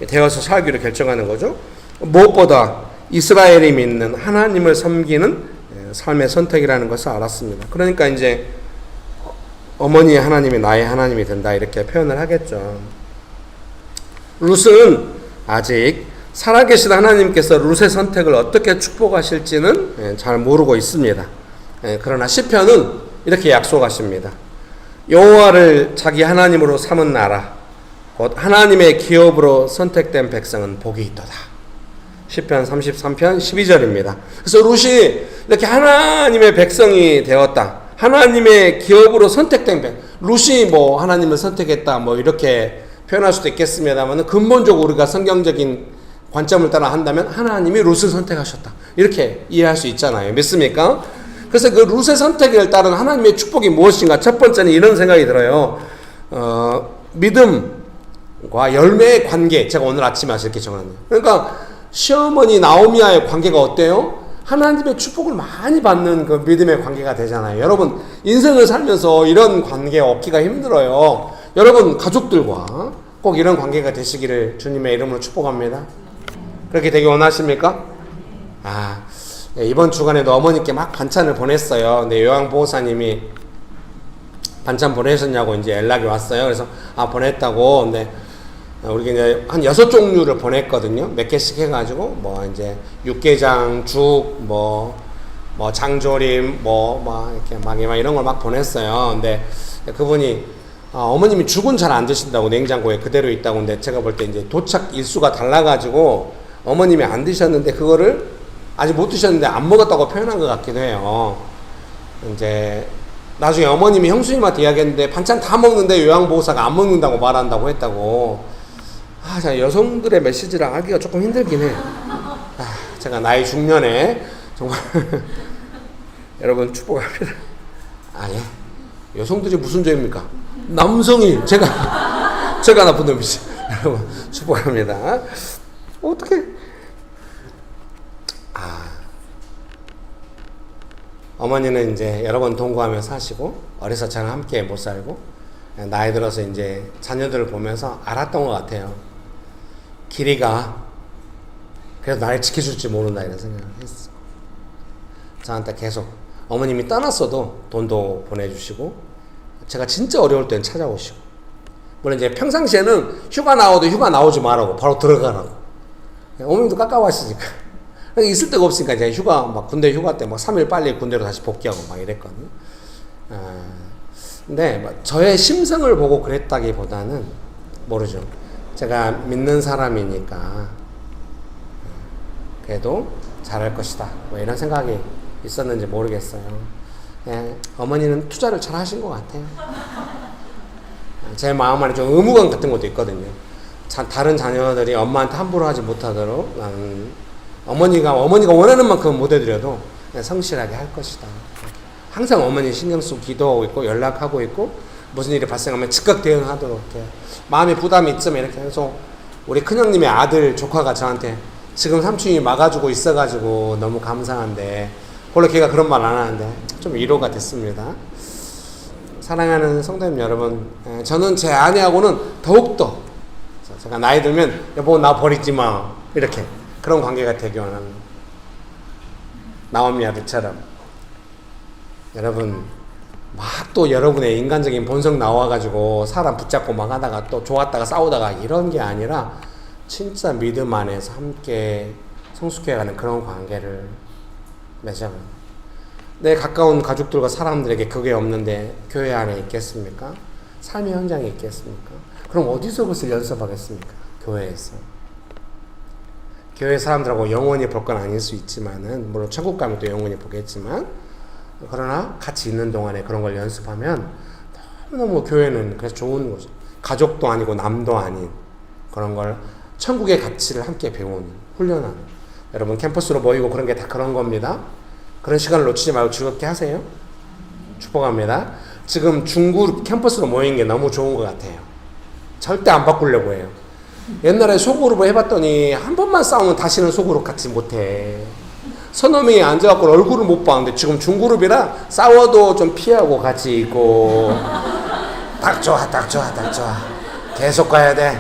되어서 살기로 결정하는 거죠. 무엇보다 이스라엘이 믿는 하나님을 섬기는 삶의 선택이라는 것을 알았습니다. 그러니까 이제 어머니의 하나님이 나의 하나님이 된다 이렇게 표현을 하겠죠. 룻은 아직 살아계신 하나님께서 룻의 선택을 어떻게 축복하실지는 잘 모르고 있습니다. 그러나 시편은 이렇게 약속하십니다. 여호와를 자기 하나님으로 삼은 나라 곧 하나님의 기업으로 선택된 백성은 복이 있도다. 시편 33편 12절입니다. 그래서 룻이 이렇게 하나님의 백성이 되었다. 하나님의 기업으로 선택된 룻이 뭐 하나님을 선택했다 뭐 이렇게 표현할 수도 있겠습니다만 근본적으로 우리가 성경적인 관점을 따라 한다면 하나님이 룻을 선택하셨다. 이렇게 이해할 수 있잖아요. 믿습니까? 그래서 그 룻의 선택을 따른 하나님의 축복이 무엇인가? 첫 번째는 이런 생각이 들어요. 믿음과 열매의 관계. 제가 오늘 아침에 이렇게 정하네요. 그러니까 시어머니 나오미와의 관계가 어때요? 하나님의 축복을 많이 받는 그 믿음의 관계가 되잖아요. 여러분 인생을 살면서 이런 관계 얻기가 힘들어요. 여러분 가족들과 꼭 이런 관계가 되시기를 주님의 이름으로 축복합니다. 그렇게 되기 원하십니까? 이번 주간에도 어머니께 막 반찬을 보냈어요. 근데 요양보호사님이 반찬 보내셨냐고 이제 연락이 왔어요. 그래서 보냈다고. 근데 우리가 이제 한 6종류를 보냈거든요. 몇 개씩 해가지고 뭐 이제 육개장, 죽, 뭐 장조림, 이렇게 막 이런 걸 막 보냈어요. 근데 그분이 어머님이 죽은 잘 안 드신다고 냉장고에 그대로 있다고. 근데 제가 볼 때 이제 도착 일수가 달라가지고 어머님이 안 드셨는데 그거를 아직 못 드셨는데 안 먹었다고 표현한 것 같기도 해요. 이제 나중에 어머님이 형수님한테 이야기했는데 반찬 다 먹는데 요양보호사가 안 먹는다고 말한다고 했다고. 자, 여성들의 메시지를 알기가 조금 힘들긴 해. 제가 나이 중년에 정말 여러분 축복합니다. 예. 여성들이 무슨 죄입니까? 남성이 제가 나쁜 놈이지. 여러분 축복합니다. 어떻게? 어머니는 이제 여러 번 동거하며 사시고 어려서 저랑 함께 못 살고 나이 들어서 이제 자녀들을 보면서 알았던 것 같아요. 길이가 그래도 나를 지켜줄지 모른다 이런 생각을 했어. 저한테 계속 어머님이 떠났어도 돈도 보내주시고 제가 진짜 어려울 때는 찾아오시고 물론 이제 평상시에는 휴가 나오도 휴가 나오지 말라고 바로 들어가라고. 어머님도 깝깝하시니까 있을 데가 없으니까 이제 휴가 막 군대 휴가 때 막 3일 빨리 군대로 다시 복귀하고 막 이랬거든요. 근데 저의 심성을 보고 그랬다기보다는 모르죠. 제가 믿는 사람이니까 그래도 잘할 것이다 뭐 이런 생각이 있었는지 모르겠어요. 어머니는 투자를 잘 하신 것 같아요. 제 마음 안에 좀 의무감 같은 것도 있거든요. 다른 자녀들이 엄마한테 함부로 하지 못하도록 나는 어머니가 원하는 만큼 못 해드려도 성실하게 할 것이다. 항상 어머니 신경 쓰고 기도하고 있고 연락하고 있고 무슨 일이 발생하면 즉각 대응하도록 이렇게 마음의 부담이 있으면 이렇게 해서 우리 큰형님의 아들 조카가 저한테 지금 삼촌이 막아주고 있어가지고 너무 감사한데 원래 걔가 그런 말 안 하는데 좀 위로가 됐습니다. 사랑하는 성도님 여러분, 저는 제 아내하고는 더욱더 제가 나이 들면 여보 나 버리지 마 이렇게 그런 관계가 되기 원합니다. 나오미 아들처럼 여러분 막 또 여러분의 인간적인 본성 나와가지고 사람 붙잡고 막 하다가 또 좋았다가 싸우다가 이런 게 아니라 진짜 믿음 안에서 함께 성숙해가는 그런 관계를 맺어요. 내 가까운 가족들과 사람들에게 그게 없는데 교회 안에 있겠습니까? 삶의 현장에 있겠습니까? 그럼 어디서 그것을 연습하겠습니까? 교회에서. 교회 사람들하고 영원히 볼 건 아닐 수 있지만은 물론 천국 가면 또 영원히 보겠지만 그러나 같이 있는 동안에 그런 걸 연습하면 너무너무 교회는 그래서 좋은 거죠. 가족도 아니고 남도 아닌 그런 걸 천국의 가치를 함께 배우는 훈련하는 여러분 캠퍼스로 모이고 그런 게 다 그런 겁니다. 그런 시간을 놓치지 말고 즐겁게 하세요. 축복합니다. 지금 중그룹 캠퍼스로 모인 게 너무 좋은 것 같아요. 절대 안 바꾸려고 해요. 옛날에 소그룹을 해봤더니 한 번만 싸우면 다시는 소그룹 같이 못해. 서너 명이 앉아갖고 얼굴을 못 봤는데 지금 중그룹이라 싸워도 좀 피하고 같이 있고 딱 좋아 계속 가야 돼.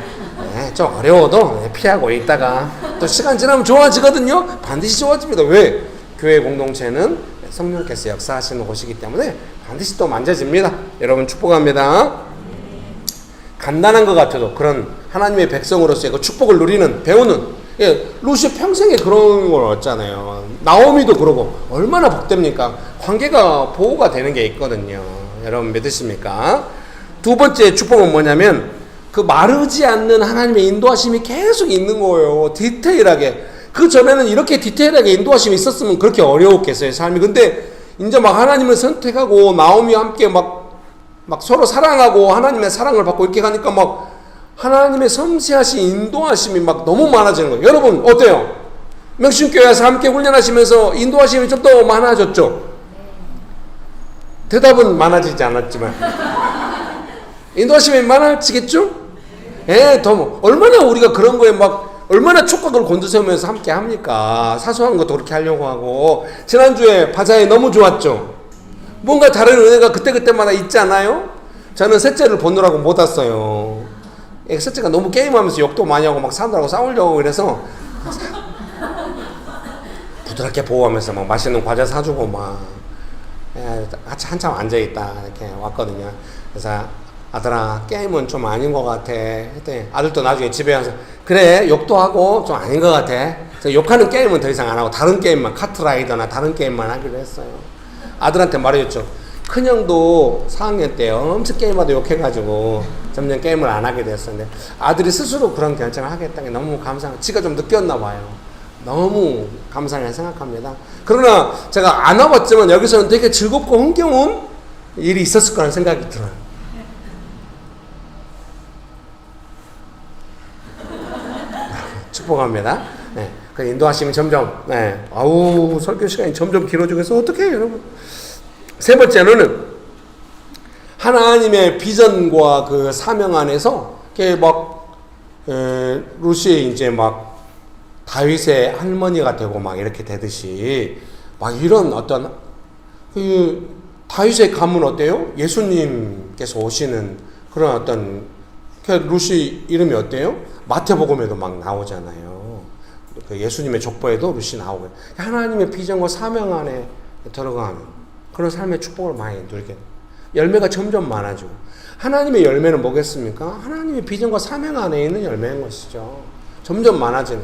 좀 어려워도 피하고 있다가 또 시간 지나면 좋아지거든요. 반드시 좋아집니다. 왜? 교회 공동체는 성령께서 역사하시는 곳이기 때문에 반드시 또 만져집니다. 여러분 축복합니다. 간단한 것 같아도 그런 하나님의 백성으로서의 그 축복을 누리는 배우는 룻이 평생에 그런 걸 얻잖아요. 나오미도 그러고 얼마나 복됩니까? 관계가 보호가 되는 게 있거든요. 여러분 믿으십니까? 두 번째 축복은 뭐냐면 그 마르지 않는 하나님의 인도하심이 계속 있는 거예요. 디테일하게 그 전에는 이렇게 디테일하게 인도하심이 있었으면 그렇게 어려웠겠어요, 삶이. 근데 이제 막 하나님을 선택하고 나오미와 함께 막 서로 사랑하고 하나님의 사랑을 받고 이렇게 가니까 막 하나님의 섬세하신 인도하심이 막 너무 많아지는 거예요. 여러분 어때요? 명신교회에서 함께 훈련하시면서 인도하심이 좀 더 많아졌죠? 대답은 많아지지 않았지만 인도하심이 많아지겠죠? 예, 더 얼마나 우리가 그런 거에 막 얼마나 촉각을 곤두세우면서 함께 합니까? 사소한 것도 그렇게 하려고 하고. 지난주에 바자회 너무 좋았죠? 뭔가 다른 은혜가 그때그때마다 있지 않아요? 저는 셋째를 보느라고 못 왔어요. 셋째가 너무 게임하면서 욕도 많이 하고 막 사람들하고 싸우려고 그래서 부드럽게 보호하면서 막 맛있는 과자 사주고 막 같이 한참 앉아있다 이렇게 왔거든요. 그래서 아들아 게임은 좀 아닌 것 같아 했더니 아들도 나중에 집에 와서 그래 욕도 하고 좀 아닌 것 같아. 그래서 욕하는 게임은 더 이상 안 하고 다른 게임만 카트라이더나 다른 게임만 하기로 했어요. 아들한테 말해줬죠. 큰형도 4학년 때 엄청 게임하다 욕해가지고 점점 게임을 안 하게 됐었는데 아들이 스스로 그런 결정을 하겠다는 게 너무 감사하고 지가 좀 느꼈나 봐요. 너무 감사하게 생각합니다. 그러나 제가 안 와봤지만 여기서는 되게 즐겁고 흥겨운 일이 있었을 거라는 생각이 들어요. 축복합니다. 네, 그 인도하심이 점점, 네, 아우 설교 시간이 점점 길어지고 해서 어떻게 해요, 여러분? 세 번째는 하나님의 비전과 그 사명 안에서 막 루시 이제 막 다윗의 할머니가 되고 막 이렇게 되듯이 막 이런 어떤 그 다윗의 가문 어때요? 예수님께서 오시는 그런 어떤 그 루시 이름이 어때요? 마태복음에도 막 나오잖아요. 그 예수님의 족보에도 루시 나오고 하나님의 비전과 사명 안에 들어가는 그런 삶의 축복을 많이 누리게 열매가 점점 많아지고 하나님의 열매는 뭐겠습니까? 하나님의 비전과 사명 안에 있는 열매인 것이죠. 점점 많아지는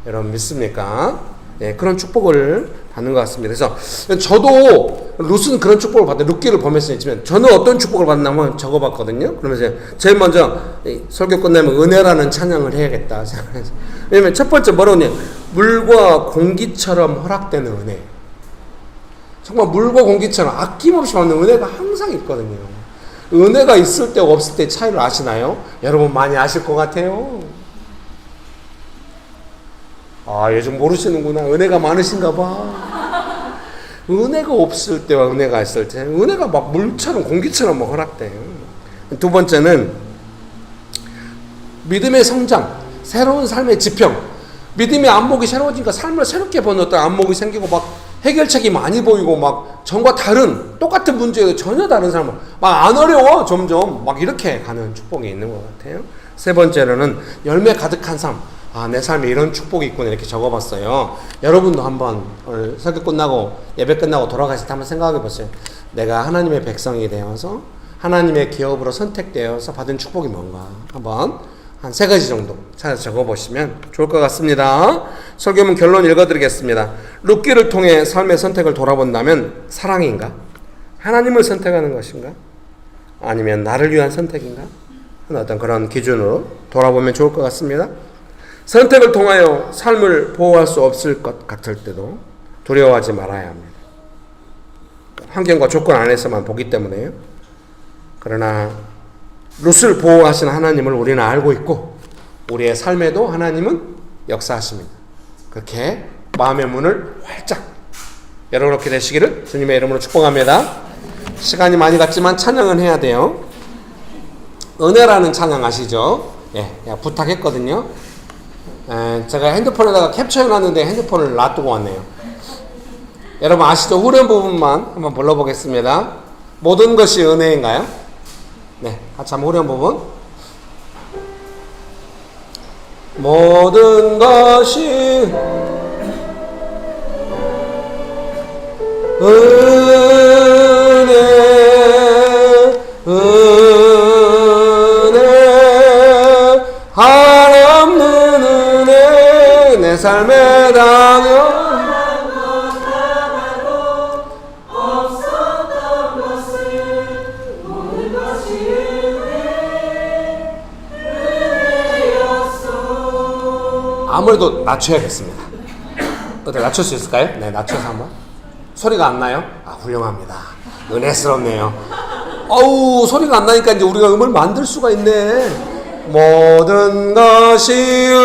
여러분 믿습니까? 네, 그런 축복을 받는 것 같습니다. 그래서 저도 룻은 그런 축복을 받는 룻기를 보면서 있지만 저는 어떤 축복을 받나면 적어봤거든요. 그러면서 제일 먼저 설교 끝나면 은혜라는 찬양을 해야겠다 생각해서 왜냐면 첫 번째 뭐라고냐 물과 공기처럼 허락되는 은혜. 정말 물과 공기처럼 아낌없이 받는 은혜가 항상 있거든요. 은혜가 있을 때 없을 때 차이를 아시나요? 여러분 많이 아실 것 같아요. 아, 요즘 모르시는구나. 은혜가 많으신가 봐. 은혜가 없을 때와 은혜가 있을 때 은혜가 막 물처럼 공기처럼 막 허락돼요. 두 번째는 믿음의 성장, 새로운 삶의 지평. 믿음의 안목이 새로워지니까 삶을 새롭게 보는 어떤 안목이 생기고 막 해결책이 많이 보이고 막 전과 다른 똑같은 문제에도 전혀 다른 삶을 막 안 어려워 점점 막 이렇게 가는 축복이 있는 것 같아요. 세 번째로는 열매 가득한 삶. 아, 내 삶에 이런 축복이 있구나 이렇게 적어봤어요. 여러분도 한번 오늘 설교 끝나고 예배 끝나고 돌아가실 때 한번 생각해 보세요. 내가 하나님의 백성이 되어서 하나님의 기업으로 선택되어서 받은 축복이 뭔가 한번 한 3가지 정도 찾아서 적어보시면 좋을 것 같습니다. 설교문 결론 읽어드리겠습니다. 룻기를 통해 삶의 선택을 돌아본다면 사랑인가? 하나님을 선택하는 것인가? 아니면 나를 위한 선택인가? 어떤 그런 기준으로 돌아보면 좋을 것 같습니다. 선택을 통하여 삶을 보호할 수 없을 것 같을 때도 두려워하지 말아야 합니다. 환경과 조건 안에서만 보기 때문에요. 그러나 룻을 보호하신 하나님을 우리는 알고 있고 우리의 삶에도 하나님은 역사하십니다. 그렇게 마음의 문을 활짝 열어놓게 되시기를 주님의 이름으로 축복합니다. 시간이 많이 갔지만 찬양은 해야 돼요. 은혜라는 찬양 아시죠? 예, 부탁했거든요. 제가 핸드폰에다가 캡처해놨는데 핸드폰을 놔두고 왔네요. 여러분 아시죠? 후렴 부분만 한번 불러보겠습니다. 모든 것이 은혜인가요? 네, 같이 한번 후렴 부분. 모든 것이 은혜 한없는 은혜 내 삶에 닿으며 아무래도 낮춰야겠습니다. 어때, 낮출 수 있을까요? 네, 낮춰서 한번. 소리가 안 나요? 아, 훌륭합니다. 은혜스럽네요. 어우, 소리가 안 나니까 이제 우리가 음을 만들 수가 있네. 모든 것이 은혜,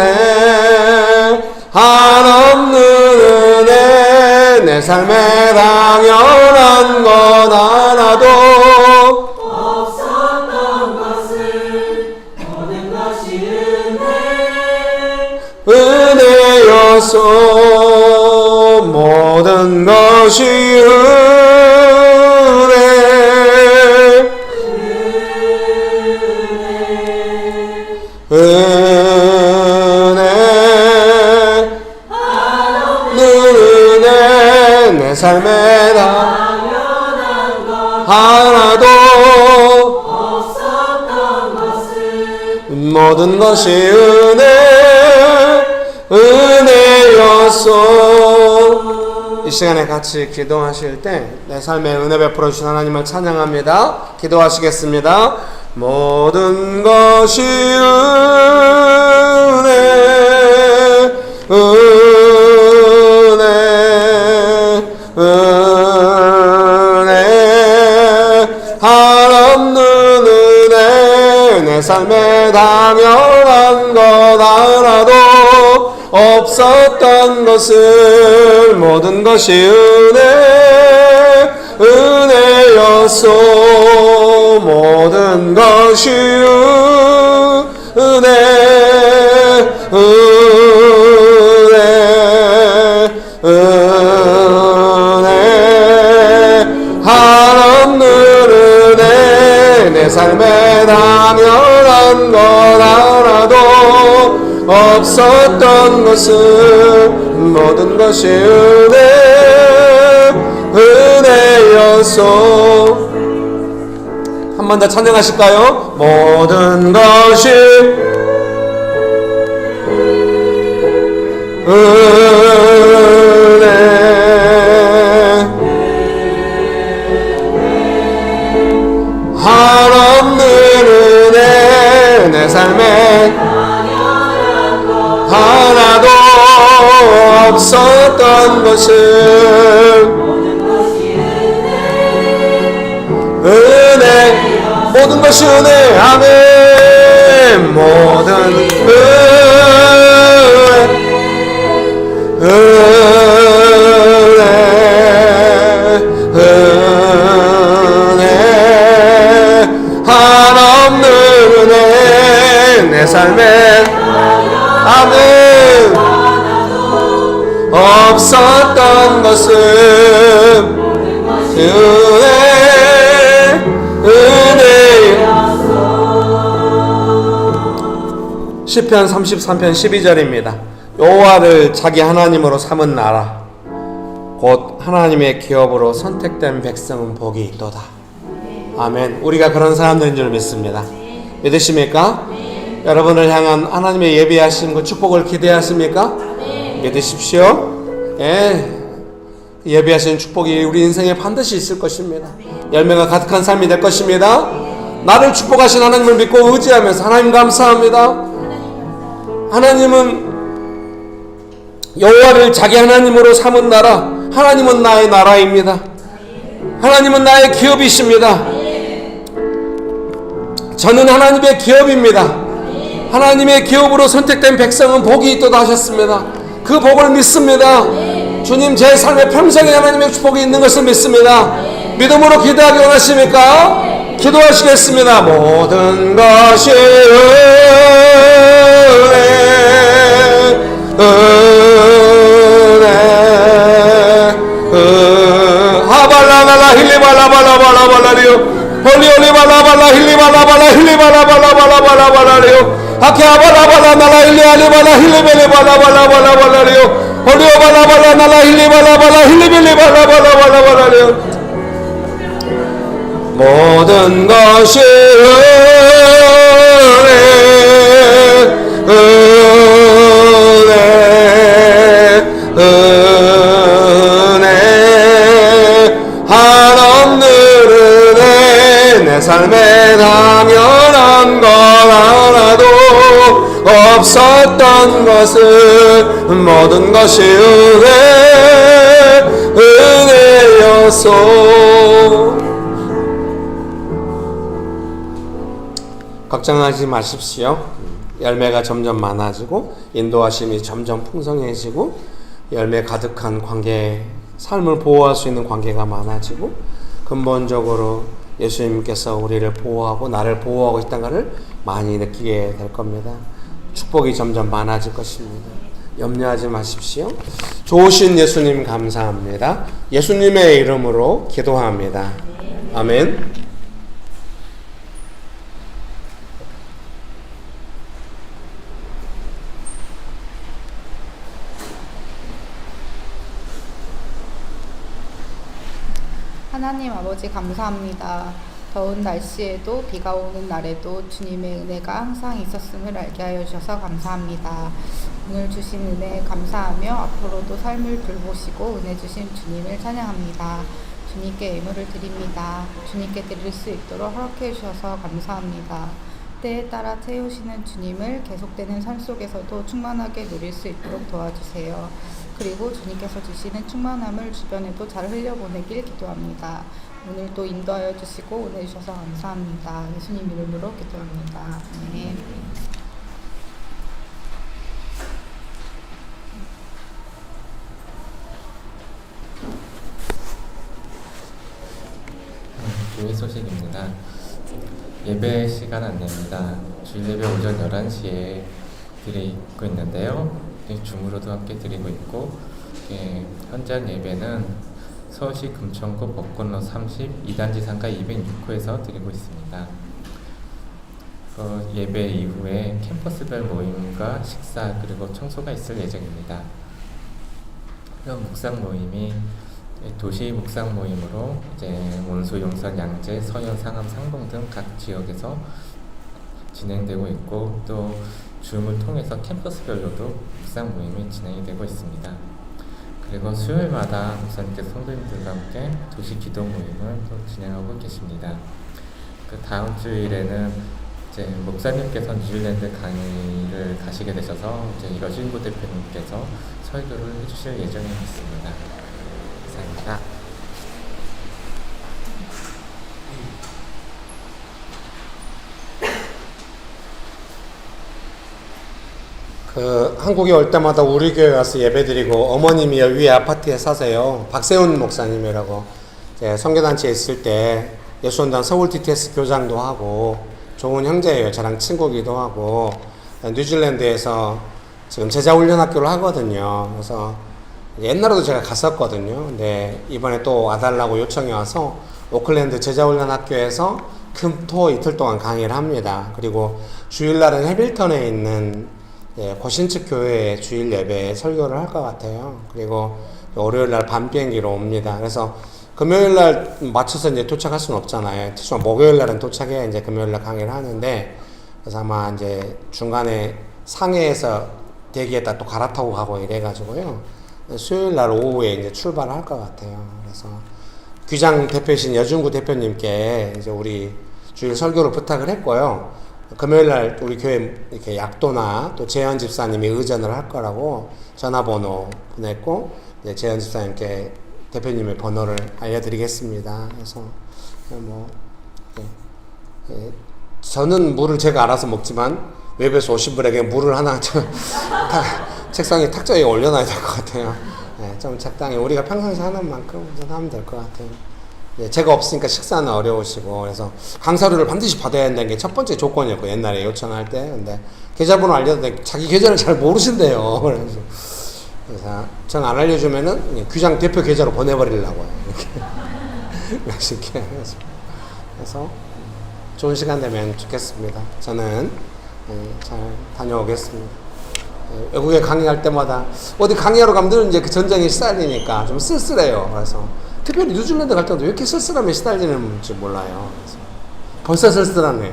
은혜, 한없는 은혜, 내 삶에 당연한 것 하나도 없었던 것은 모든 것이 은혜였소. 모든 것이 은혜, 은혜, 내 삶에 당연한 것 하나도 없었던 것은 모든 것이 은혜였소. 이 시간에 같이 기도하실 때 내 삶에 은혜 베풀어 주신 하나님을 찬양합니다. 기도하시겠습니다. 모든 것이 은혜, 은혜, 은혜, 한없는 은혜, 내 삶에 당연한 것 하나도 없었던 것을 모든 것이 은혜였소. 모든 것이 은혜, 한없는 은혜, 내 삶에 당연한 것 하나도 없었던 것은 모든 것이 은혜였소. 한 번 더 찬양하실까요? 모든 것이 은혜, 한없는 은혜, 내 삶에 하나도 없었던 것은 은혜, 모든 것이 은혜. 아멘. 모든 은혜, 한없는 은혜, 내 삶에 아멘. 없었던 것은 은혜였소. 시편 33편 12절입니다. 여호와를 자기 하나님으로 삼은 나라 곧 하나님의 기업으로 선택된 백성은 복이 있도다. 아멘. 우리가 그런 사람들인 줄 믿습니다. 믿으십니까? 여러분을 향한 하나님의 예비하신 그 축복을 기대하십니까? 믿으십시오. 예, 예비하신 축복이 우리 인생에 반드시 있을 것입니다. 열매가 가득한 삶이 될 것입니다. 나를 축복하신 하나님을 믿고 의지하면서 하나님 감사합니다. 하나님은 여호와를 자기 하나님으로 삼은 나라, 하나님은 나의 나라입니다. 하나님은 나의 기업이십니다. 저는 하나님의 기업입니다. 하나님의 기업으로 선택된 백성은 복이 있도다 하셨습니다. 그 복을 믿습니다. 주님, 제 삶에 평생에 하나님의 축복이 있는 것을 믿습니다. 믿음으로 기도하기 원하십니까? 기도하시겠습니다. 모든 것이 하발라나라 힐리발라발라발라발라리오 홀리올리발라발라 힐리발라발라 힐리발라발라발라발라발라리오 아케아발라발라나라 힐리알리발라 힐리벨리발라발라발라발라리오 홀리오발라발라나라 힐리발라발라 힐리벨리발라발라발라발라리오 모든 것이 은혜 한없는 은혜 모든 것이 은혜여서. 걱정하지 마십시오. 열매가 점점 많아지고 인도하심이 점점 풍성해지고 열매 가득한 관계, 삶을 보호할 수 있는 관계가 많아지고 근본적으로 예수님께서 우리를 보호하고 나를 보호하고 있다는 것을 많이 느끼게 될 겁니다. 축복이 점점 많아질 것입니다. 염려하지 마십시오. 좋으신 예수님 감사합니다. 예수님의 이름으로 기도합니다. 아멘. 하나님 아버지 감사합니다. 더운 날씨에도 비가 오는 날에도 주님의 은혜가 항상 있었음을 알게 하여 주셔서 감사합니다. 오늘 주신 은혜에 감사하며 앞으로도 삶을 돌보시고 은혜 주신 주님을 찬양합니다. 주님께 예물을 드립니다. 주님께 드릴 수 있도록 허락해 주셔서 감사합니다. 때에 따라 채우시는 주님을 계속되는 삶 속에서도 충만하게 누릴 수 있도록 도와주세요. 그리고 주님께서 주시는 충만함을 주변에도 잘 흘려보내길 기도합니다. 오늘도 인도하여 주시고 은혜 주셔서 감사합니다. 예수님 이름으로 기도합니다. 아멘. 교회 소식입니다. 예배 시간 안내입니다. 주일 예배 오전 11시에 드리고 있는데요. 줌으로도 함께 드리고 있고, 현장 예배는 서울시 금천구 법권로 30 2단지 상가 206호에서 드리고 있습니다. 예배 이후에 캠퍼스별 모임과 식사 그리고 청소가 있을 예정입니다. 이런 묵상 모임이 도시 묵상 모임으로 원수, 용산, 양재, 서현, 상암, 상동 등 각 지역에서 진행되고 있고, 또 줌을 통해서 캠퍼스별로도 묵상 모임이 진행이 되고 있습니다. 그리고 수요일마다 목사님께서 성도님들과 함께 도시 기도 모임을 또 진행하고 계십니다. 그 다음 주일에는 목사님께서 뉴질랜드 강의를 가시게 되셔서 여진구 대표님께서 설교를 해주실 예정이 있습니다. 감사합니다. 한국에 올 때마다 우리 교회 와서 예배드리고, 어머님이 위에 아파트에 사세요. 박세훈 목사님이라고. 선교단체에 있을 때 예수원단 서울 DTS 교장도 하고 좋은 형제예요. 저랑 친구기도 하고, 뉴질랜드에서 지금 제자훈련학교를 하거든요. 그래서 옛날에도 제가 갔었거든요. 근데 이번에 또 와달라고 요청이 와서 오클랜드 제자훈련학교에서 금, 토 이틀 동안 강의를 합니다. 그리고 주일날은 해밀턴에 있는 고신측 교회의 주일 예배에 설교를 할 것 같아요. 그리고 월요일날 밤 비행기로 옵니다. 그래서 금요일날 맞춰서 도착할 수는 없잖아요. 특히 목요일날은 도착해야 금요일날 강의를 하는데, 그래서 아마 중간에 상해에서 대기에다 또 갈아타고 가고 이래가지고요. 수요일날 오후에 출발할 것 같아요. 그래서 귀장 대표이신 여중구 대표님께 우리 주일 설교를 부탁을 했고요. 금요일날 우리 교회 이렇게 약도나 또 재현 집사님이 의전을 할 거라고 전화번호 보냈고, 재현 집사님께 대표님의 번호를 알려드리겠습니다. 그래서 저는 물을 제가 알아서 먹지만 외부에서 오신 분에게 물을 하나 책상에 탁자에 올려놔야 될 것 같아요. 좀 적당히 우리가 평상시 하는 만큼 하면 될 것 같아요. 제가 없으니까 식사는 어려우시고, 그래서 강사료를 반드시 받아야 한다는 게 첫 번째 조건이었고, 옛날에 요청할 때. 근데 계좌번호 알려도 자기 계좌를 잘 모르신대요. 그래서 전 안 알려주면은 귀장 대표 계좌로 보내버리려고요. 이렇게. 그래서 좋은 시간 되면 좋겠습니다. 저는 잘 다녀오겠습니다. 외국에 강의할 때마다 어디 강의하러 가면 그 전쟁에 시달리니까 좀 쓸쓸해요. 그래서 특별히 뉴질랜드 갈 때도 왜 이렇게 쓸쓸함에 시달리는지 몰라요. 그래서 벌써 쓸쓸하네.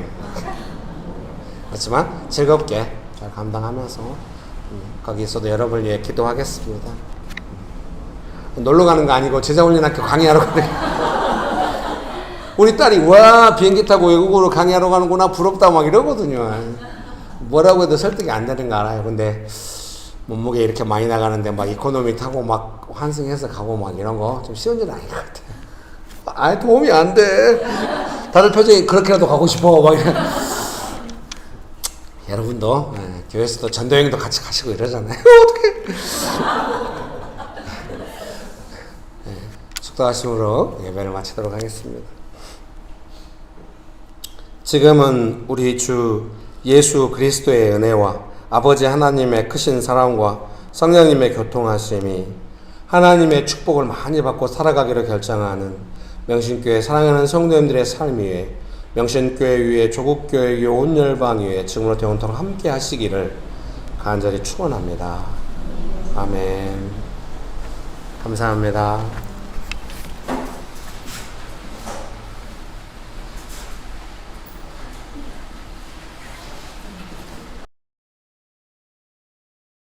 그렇지만 즐겁게 잘 감당하면서 거기서도 여러분을 위해 기도하겠습니다. 놀러 가는 거 아니고 제자훈련학교 강의하러 가는 우리 딸이 와 비행기 타고 외국으로 강의하러 가는구나 부럽다 막 이러거든요. 뭐라고 해도 설득이 안 되는 거 알아요. 근데 몸무게 이렇게 많이 나가는데 막 이코노미 타고 막 환승해서 가고 막 이런 거 좀 쉬운 일 아닌 것 같아. 아예 도움이 안 돼. 다들 표정이 그렇게라도 가고 싶어 막 이래. 여러분도 교회에서도 전도여행도 같이 가시고 이러잖아요. 어떡해. 축도하심으로 예배를 마치도록 하겠습니다. 지금은 우리 주 예수 그리스도의 은혜와 아버지 하나님의 크신 사랑과 성령님의 교통하심이 하나님의 축복을 많이 받고 살아가기로 결정하는 명신교회 사랑하는 성도님들의 삶 위에 명신교회 위에 조국교회 위에 온 열방 위에 지금으로 영원토록 함께 하시기를 간절히 축원합니다. 아멘. 감사합니다.